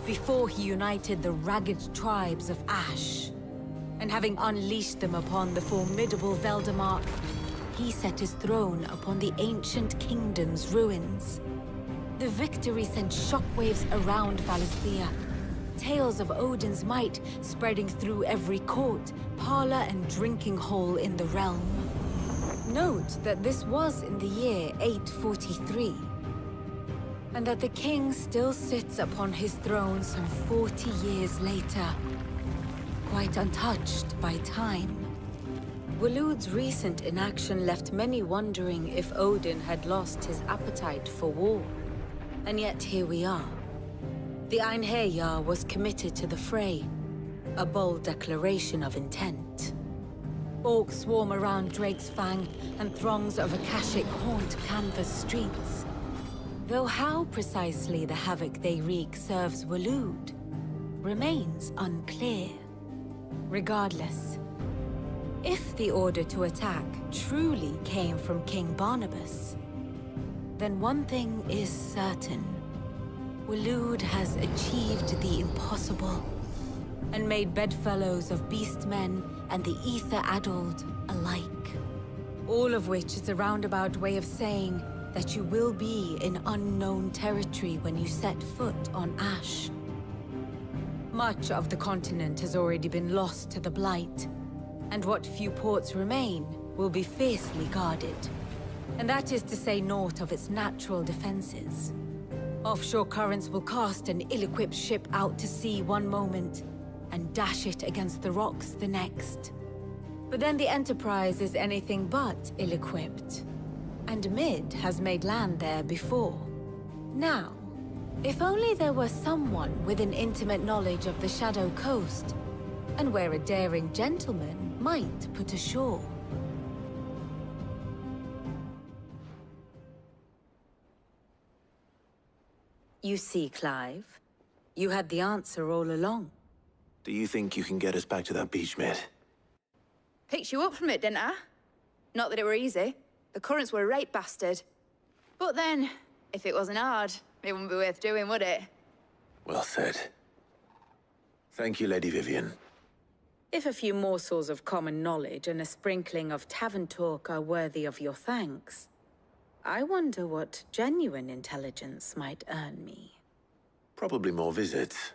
before he united the ragged tribes of Ash. And having unleashed them upon the formidable Veldemark, he set his throne upon the ancient kingdom's ruins. The victory sent shockwaves around Valisthea. Tales of Odin's might spreading through every court, parlor, and drinking hole in the realm. Note that this was in the year 843, and that the king still sits upon his throne some 40 years later, quite untouched by time. Waloed's recent inaction left many wondering if Odin had lost his appetite for war. And yet here we are. The Einherjar was committed to the fray, a bold declaration of intent. Orcs swarm around Drake's Fang, and throngs of Akashic haunt Canva's streets. Though how precisely the havoc they wreak serves Waloed remains unclear. Regardless, if the order to attack truly came from King Barnabas, then one thing is certain. Waloed has achieved the impossible, and made bedfellows of beastmen and the ether-addled alike. All of which is a roundabout way of saying that you will be in unknown territory when you set foot on Ash. Much of the continent has already been lost to the Blight, and what few ports remain will be fiercely guarded. And that is to say naught of its natural defenses. Offshore currents will cast an ill-equipped ship out to sea one moment, and dash it against the rocks the next. But then the Enterprise is anything but ill-equipped, and Mid has made land there before. Now, if only there were someone with an intimate knowledge of the Shadow Coast, and where a daring gentleman might put ashore. You see, Clive, you had the answer all along. Do you think you can get us back to that beach, Mid? Picked you up from it, didn't I? Not that it were easy. The currents were a right bastard. But then, if it wasn't hard, it wouldn't be worth doing, would it? Well said. Thank you, Lady Vivian. If a few morsels of common knowledge and a sprinkling of tavern talk are worthy of your thanks, I wonder what genuine intelligence might earn me. Probably more visits.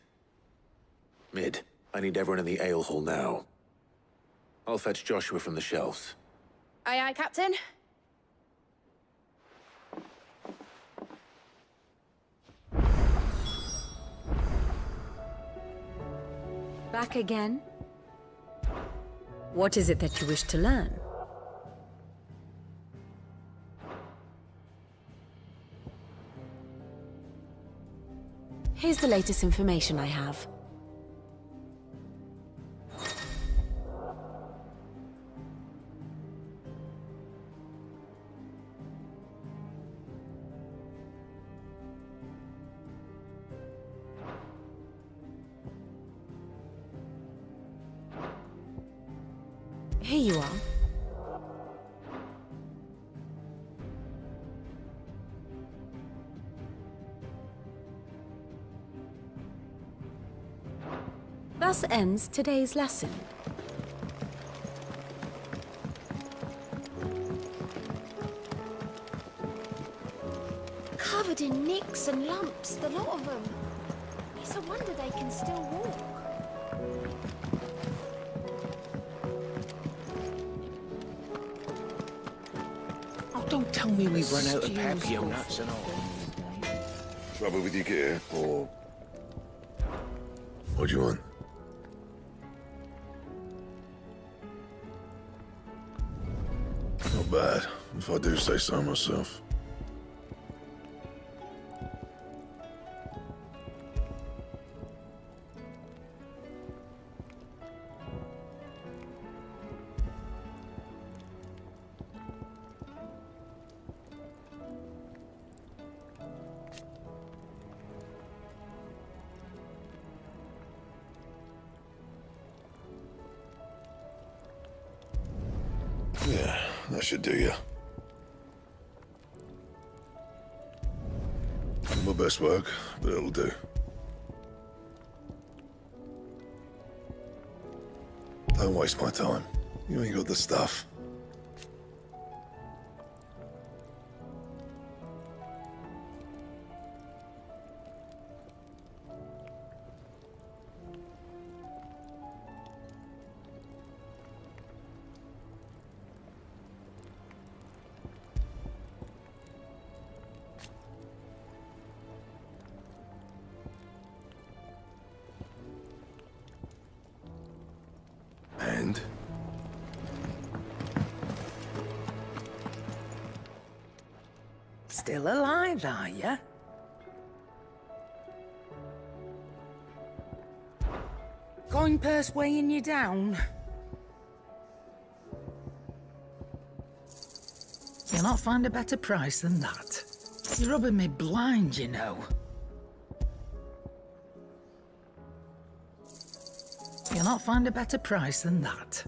Mid, I need everyone in the ale hall now. I'll fetch Joshua from the shelves. Aye, aye, Captain. Back again? What is it that you wish to learn? Here's the latest information I have. Here you are. Thus ends today's lesson. Covered in nicks and lumps, the lot of them. It's a wonder they can still walk. Oh, don't tell me we've run out of Papio nuts and all. Trouble with your gear, or... What do you want? Not bad, if I do say so myself. Yeah, that should do you. Not my best work, but it'll do. Don't waste my time. You ain't got the stuff. And? Still alive, are ya? Coin purse weighing you down? You'll not find a better price than that. You're rubbing me blind, you know. You'll not find a better price than that.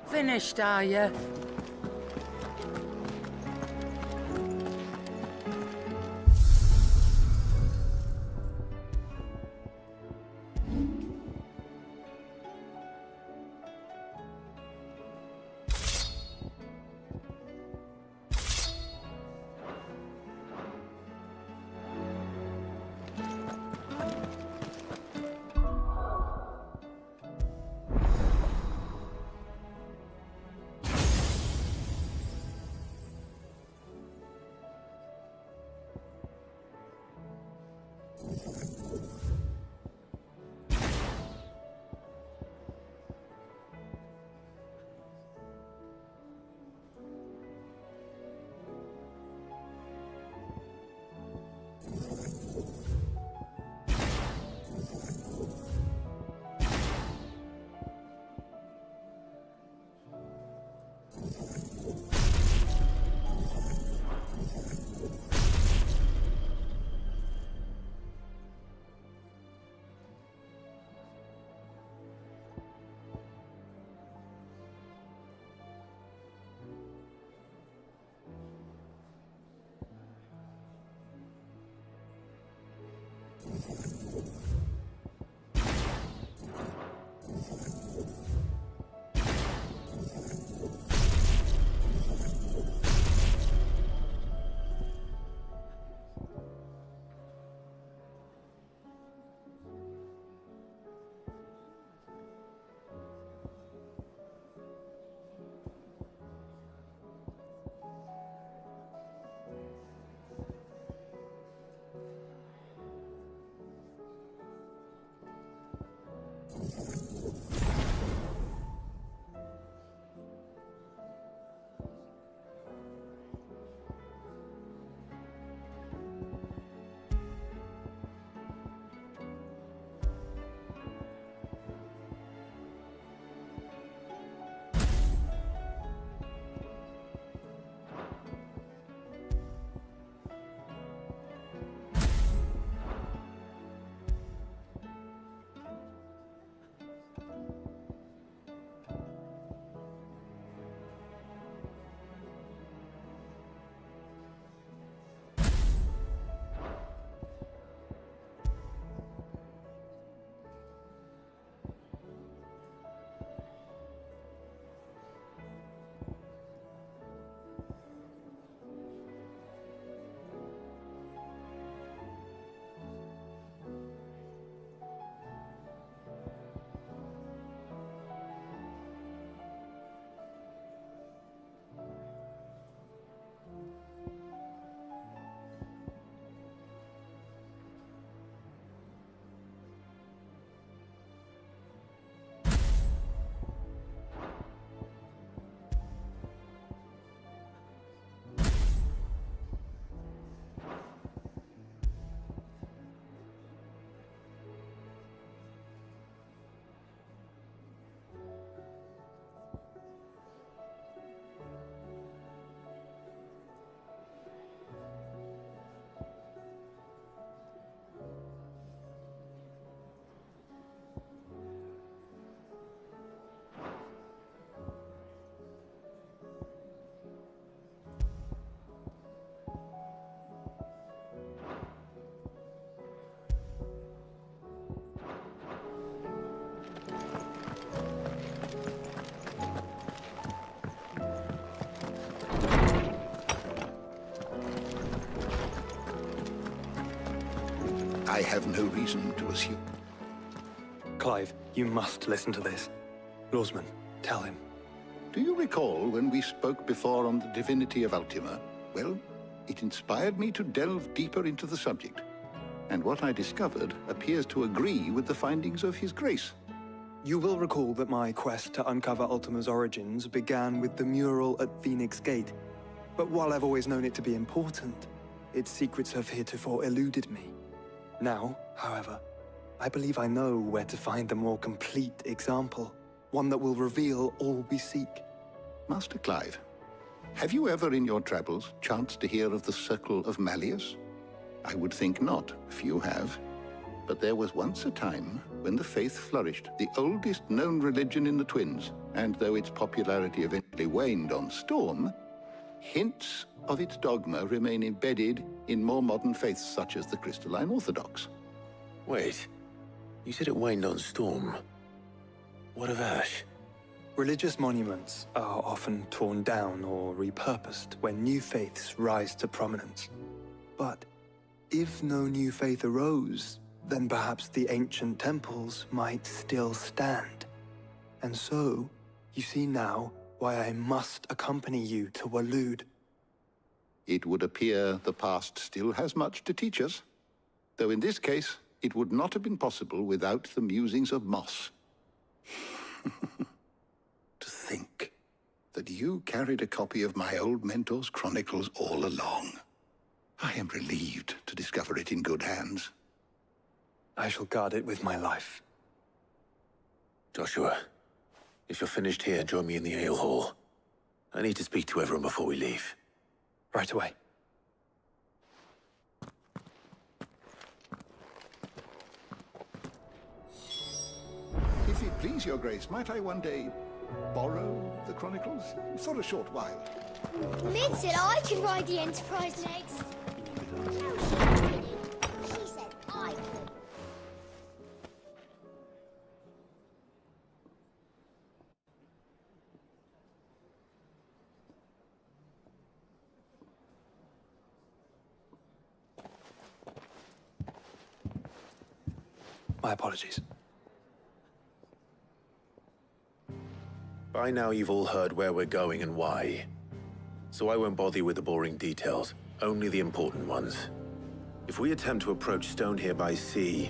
Finished, are you? I have no reason to assume. Clive, you must listen to this. Lawsman, tell him. Do you recall when we spoke before on the divinity of Ultima? Well, it inspired me to delve deeper into the subject. And what I discovered appears to agree with the findings of His Grace. You will recall that my quest to uncover Ultima's origins began with the mural at Phoenix Gate. But while I've always known it to be important, its secrets have heretofore eluded me. Now, however, I believe I know where to find the more complete example, one that will reveal all we seek. Master Clive, have you ever in your travels chanced to hear of the Circle of Malleus? I would think not, if you have. But there was once a time when the faith flourished, the oldest known religion in the Twins, and though its popularity eventually waned on Storm, hints of its dogma remain embedded in more modern faiths such as the Crystalline Orthodox. Wait, you said it waned on Storm. What of Ash? Religious monuments are often torn down or repurposed when new faiths rise to prominence. But if no new faith arose, then perhaps the ancient temples might still stand. And so, you see now why I must accompany you to Waloed. It would appear the past still has much to teach us, though in this case, it would not have been possible without the musings of Moss. To think that you carried a copy of my old mentor's chronicles all along. I am relieved to discover it in good hands. I shall guard it with my life. Joshua, if you're finished here, join me in the ale hall. I need to speak to everyone before we leave. Right away. If it please your grace, might I one day borrow the chronicles? For a short while. Mid said I could ride the Enterprise next. No, she said I could. My apologies. By now you've all heard where we're going and why. So I won't bother you with the boring details, only the important ones. If we attempt to approach Stone here by sea,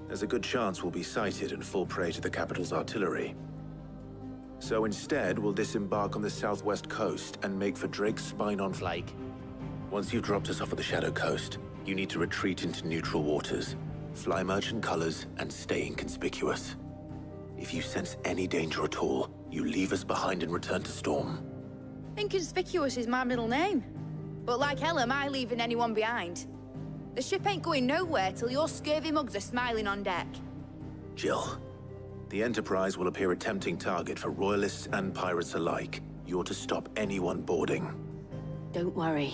there's a good chance we'll be sighted and fall prey to the capital's artillery. So instead, we'll disembark on the southwest coast and make for Drake's Spine on Flake. Once you've dropped us off at the Shadow Coast, you need to retreat into neutral waters, fly merchant colors, and stay inconspicuous. If you sense any danger at all, you leave us behind and return to Storm. Inconspicuous is my middle name. But like hell am I leaving anyone behind. The ship ain't going nowhere till your scurvy mugs are smiling on deck. Jill, the Enterprise will appear a tempting target for Royalists and pirates alike. You're to stop anyone boarding. Don't worry.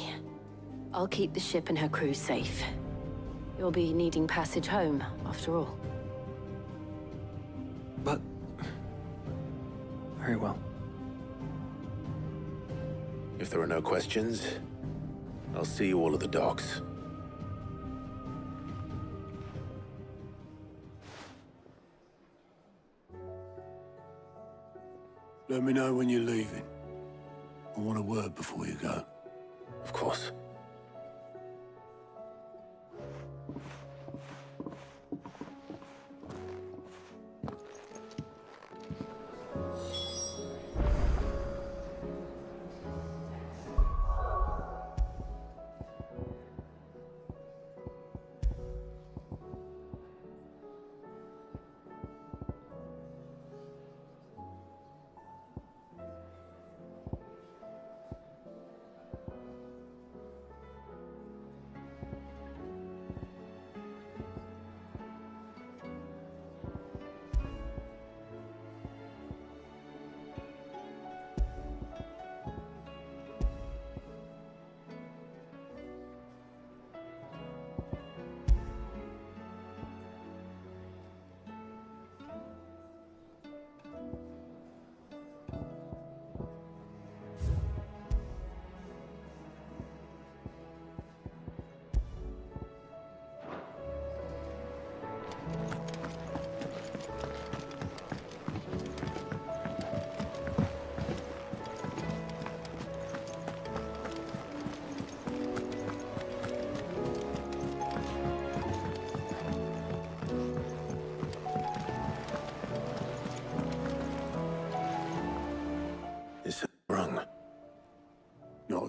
I'll keep the ship and her crew safe. You'll be needing passage home, after all. But... very well. If there are no questions, I'll see you all at the docks. Let me know when you're leaving. I want a word before you go. Of course.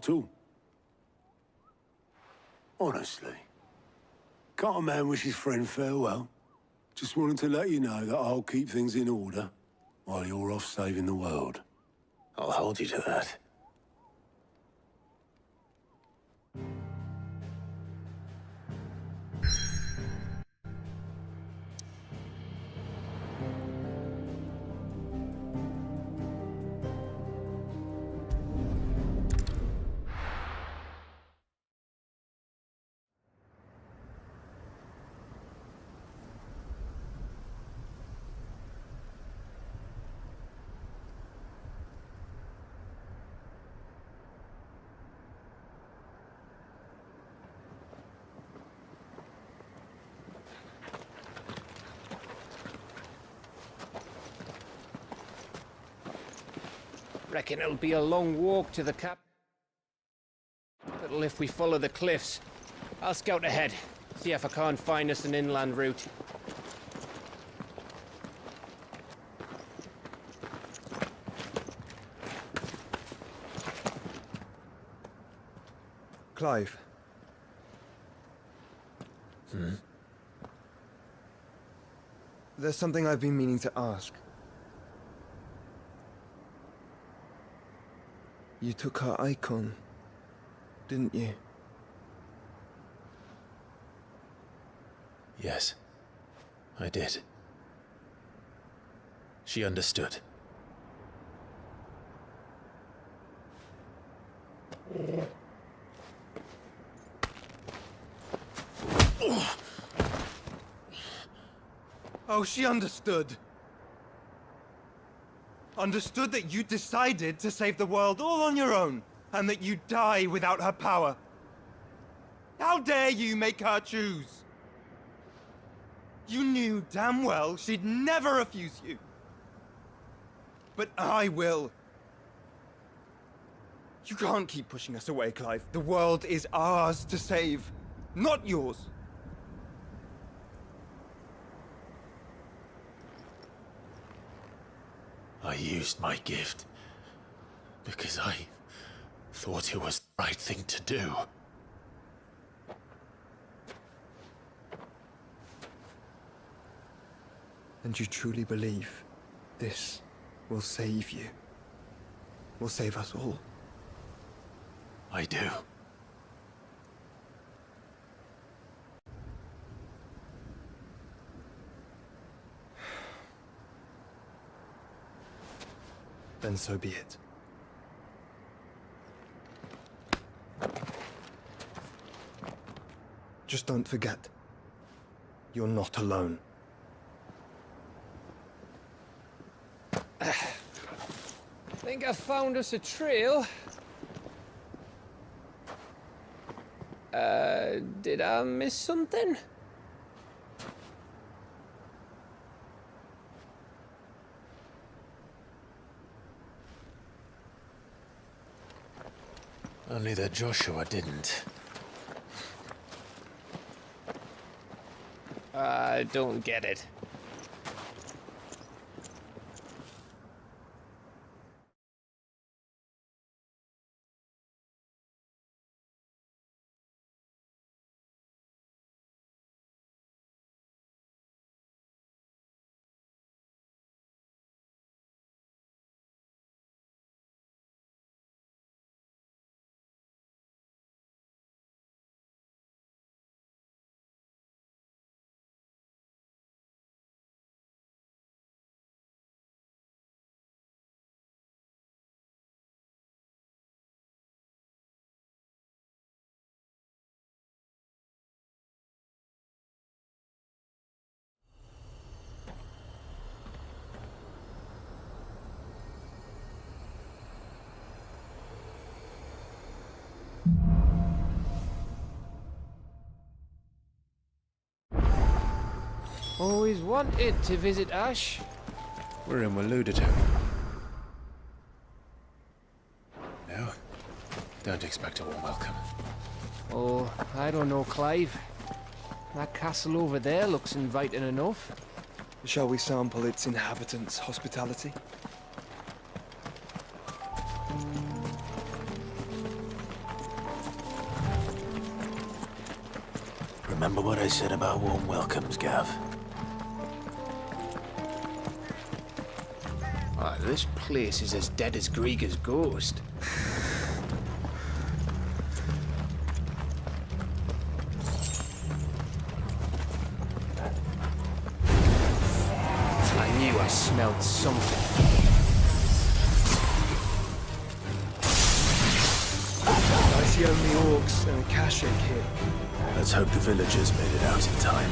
at all. Honestly. Can't a man wish his friend farewell? Just wanted to let you know that I'll keep things in order while you're off saving the world. I'll hold you to that. Reckon it'll be a long walk to the capital if we follow the cliffs. I'll scout ahead, see if I can't find us an inland route. Clive. There's something I've been meaning to ask. You took her icon, didn't you? Yes, I did. She understood. Oh, she understood. Understood that you decided to save the world all on your own, and that you'd die without her power. How dare you make her choose? You knew damn well she'd never refuse you. But I will. You can't keep pushing us away, Clive. The world is ours to save, not yours. I used my gift because I thought it was the right thing to do. And you truly believe this will save you? Will save us all? I do. Then so be it. Just don't forget, you're not alone. Think I found us a trail. Did I miss something? Only that Joshua didn't. I don't get it. Always wanted to visit Ash. We're in Waludato. No, don't expect a warm welcome. Oh, I don't know, Clive. That castle over there looks inviting enough. Shall we sample its inhabitants' hospitality? Remember what I said about warm welcomes, Gav? Ah, this place is as dead as Grieger's ghost. I knew I smelled something. I see only orcs and Kashik here. Let's hope the villagers made it out in time.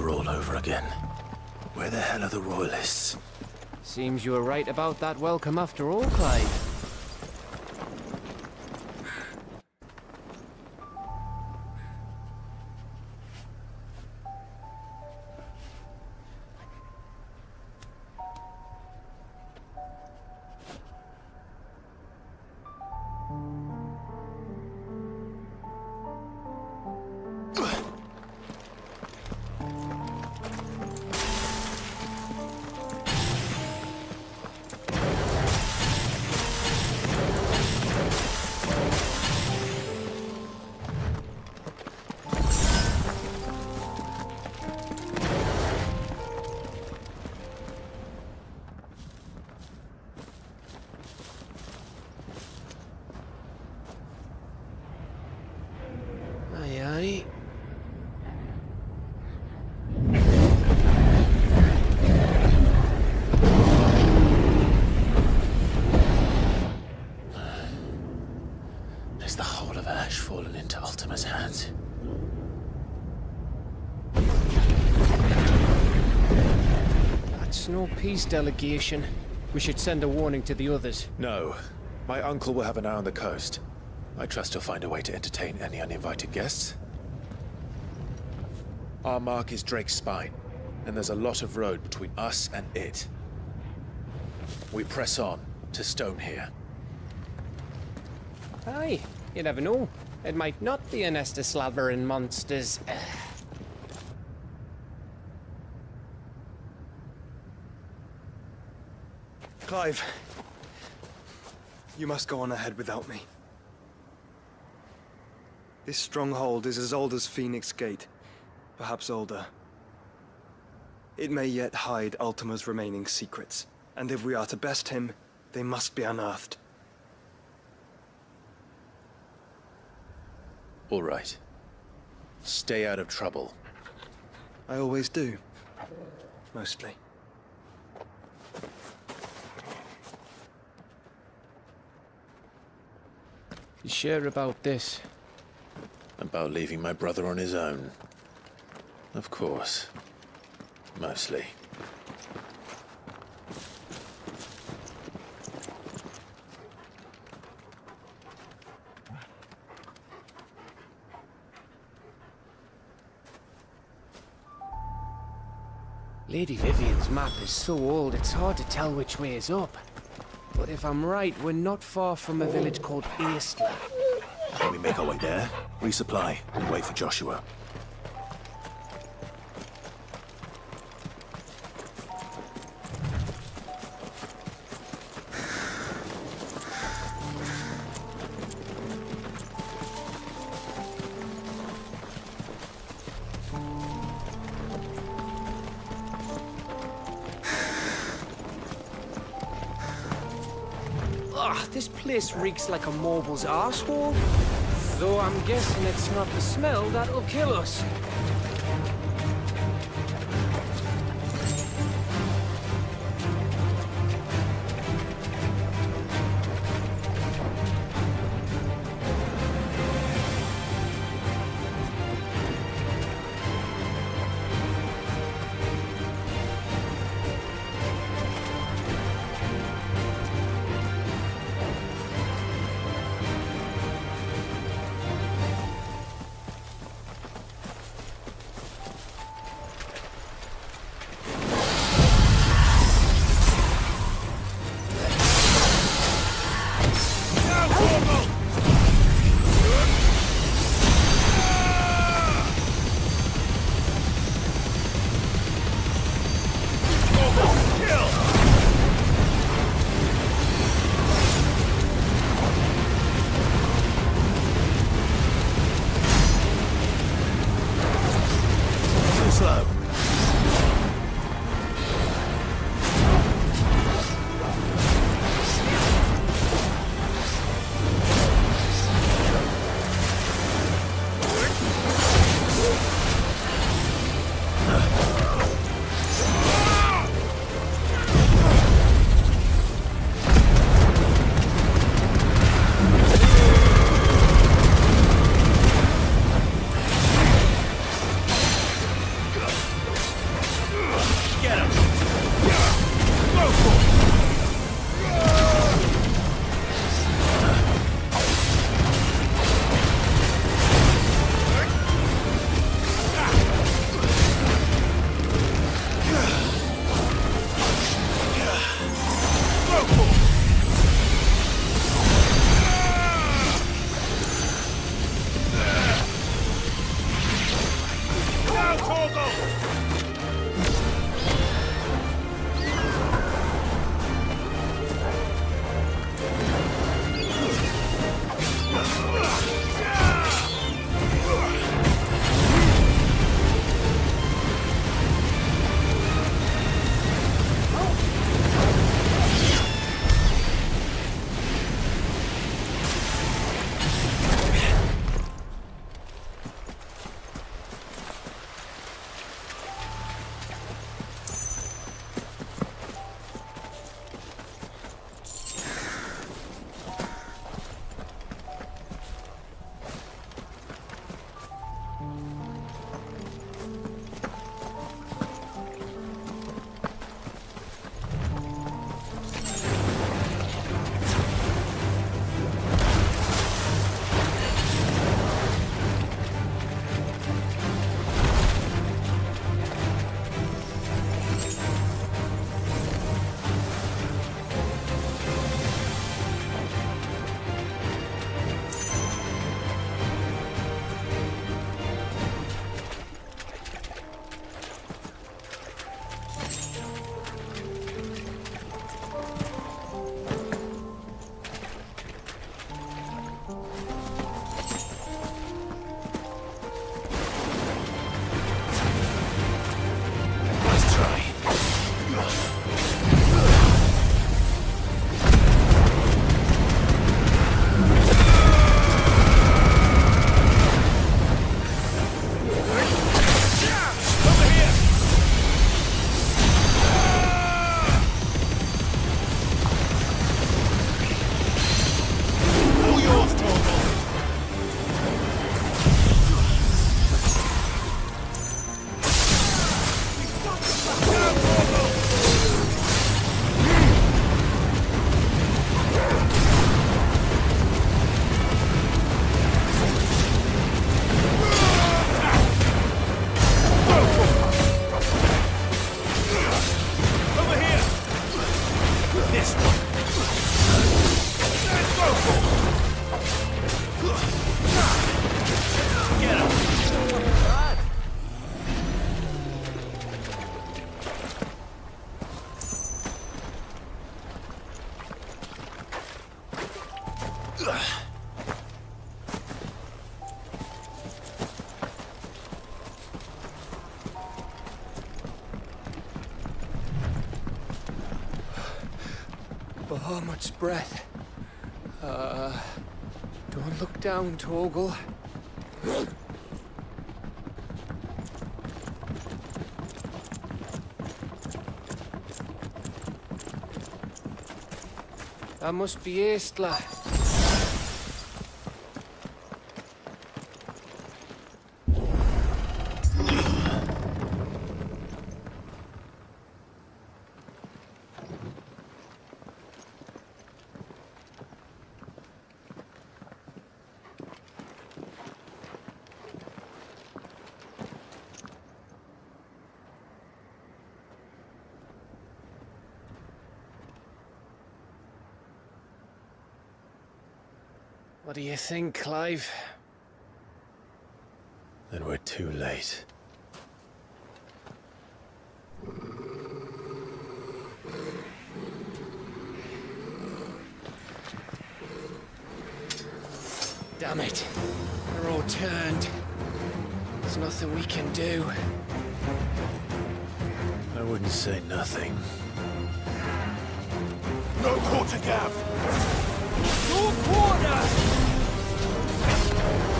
All over again. Where the hell are the royalists? Seems you were right about that welcome after all, Clive. Is the whole of Ash fallen into Ultima's hands? That's no peace delegation. We should send a warning to the others. No. My uncle will have an eye on the coast. I trust he'll find a way to entertain any uninvited guests. Our mark is Drake's spine. and there's a lot of road between us and it. We press on to Stone here. Aye, you never know. It might not be a nest of slavering monsters. Clive, you must go on ahead without me. This stronghold is as old as Phoenix Gate, perhaps older. It may yet hide Ultima's remaining secrets, and if we are to best him, they must be unearthed. All right. Stay out of trouble. I always do. Mostly. You sure about this? About leaving my brother on his own. Of course. Mostly. Lady Vivian's map is so old it's hard to tell which way is up. But if I'm right, we're not far from a village called Eastla. When we make our way there, resupply, and wait for Joshua. This place reeks like a mobile's arsehole. Though I'm guessing it's not the smell that'll kill us. Bahamut's breath. Don't look down, Torgal. That must be Estla. What do you think, Clive? Then we're too late. Damn it. They're all turned. There's nothing we can do. I wouldn't say nothing. No quarter, Gav! No quarter!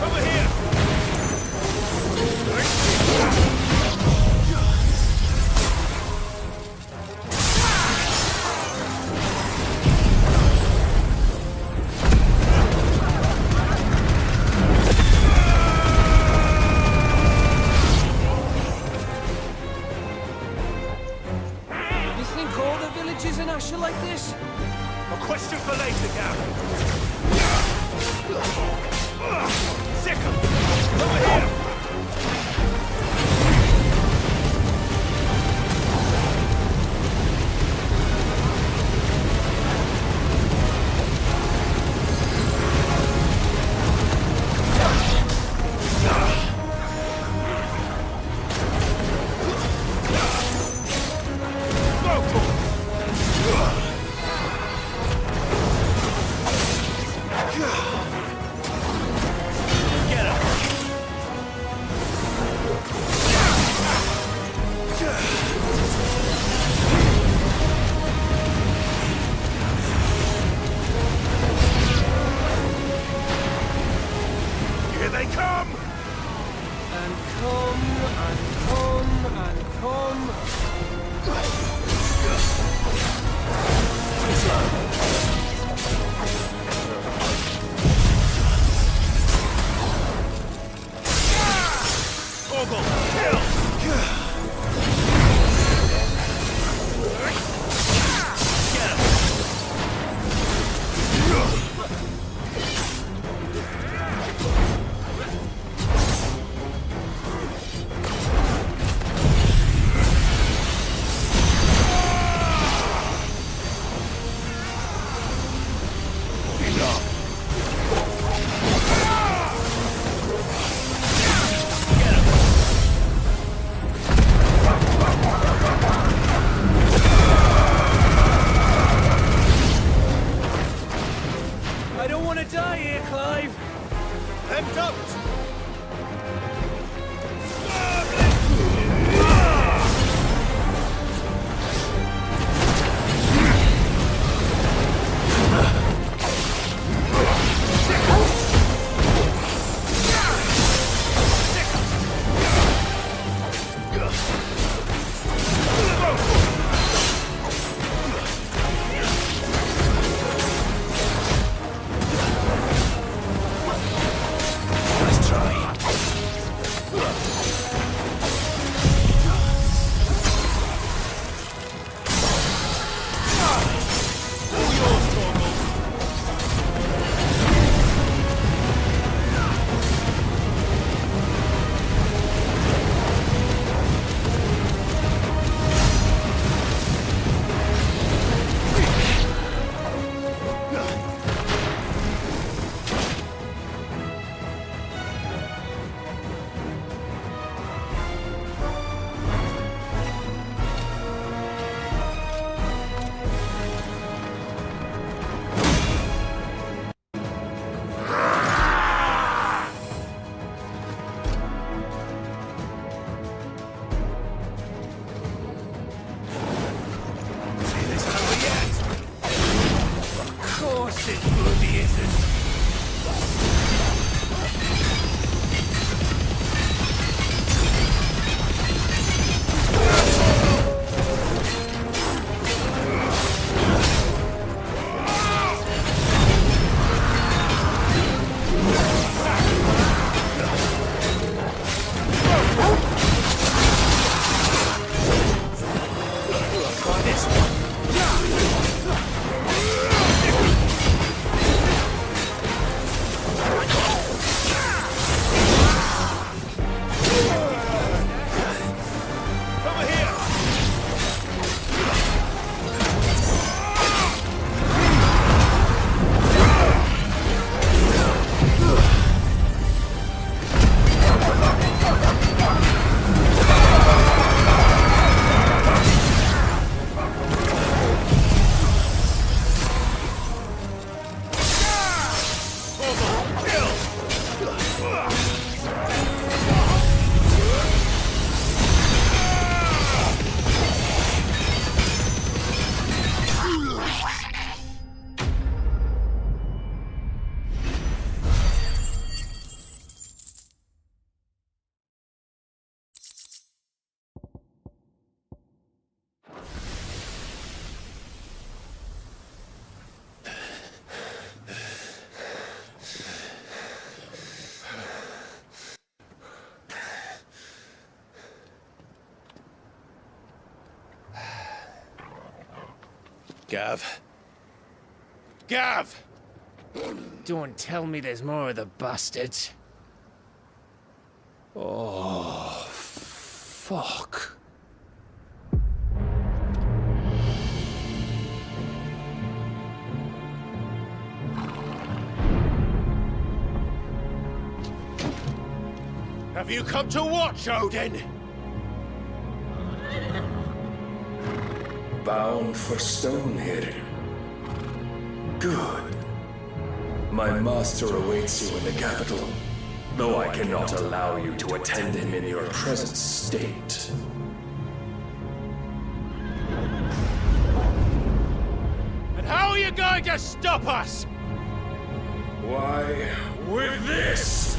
Over here! You think all the villages in Ash are like this? A question for later, Gav. Sick 'em! Over here! Here they come! And come, and come, and come. Torgal, kill! Get him! I don't want to die here, Clive. Then don't! Nice try. Gav. Gav! Don't tell me there's more of the bastards. Oh, fuck. Have you come to watch, Odin? Bound for Stonehill. Good. My master awaits you in the capital, though I cannot allow you to attend him in your present state. And how are you going to stop us? Why, with this!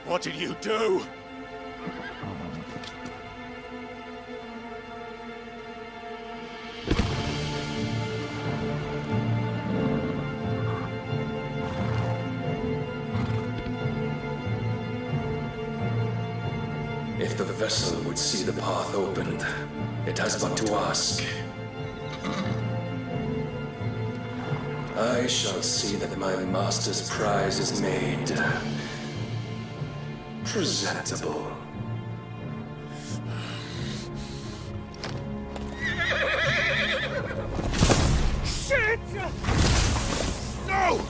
What did you do? If the vessel would see the path opened, it has but to ask. I shall see that my master's prize is made presentable. Shit! No!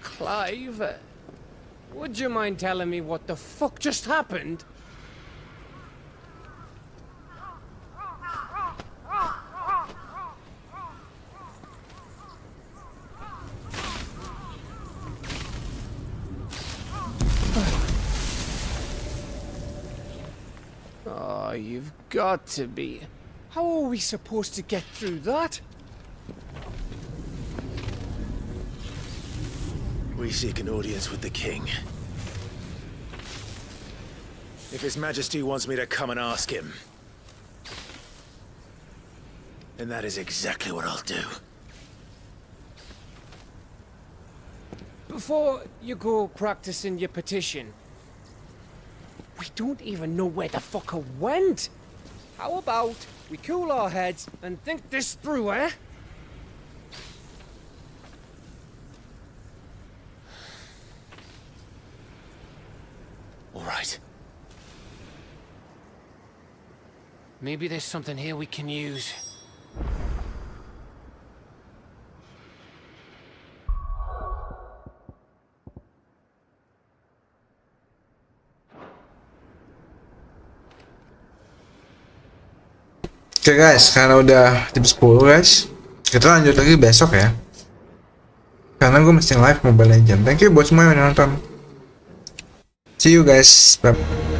Clive? Would you mind telling me what the fuck just happened? Oh, you've got to be. How are we supposed to get through that? We seek an audience with the king. If His Majesty wants me to come and ask him, then that is exactly what I'll do. Before you go practicing your petition, we don't even know where the fucker went. How about we cool our heads and think this through, eh? All right. Maybe there's something here we can use. Oke guys, karena udah jam 10 guys, kita lanjut lagi besok ya. Karena gue mesti live Mobile Legends. Thank you buat semua yang nonton. See you guys. Bye.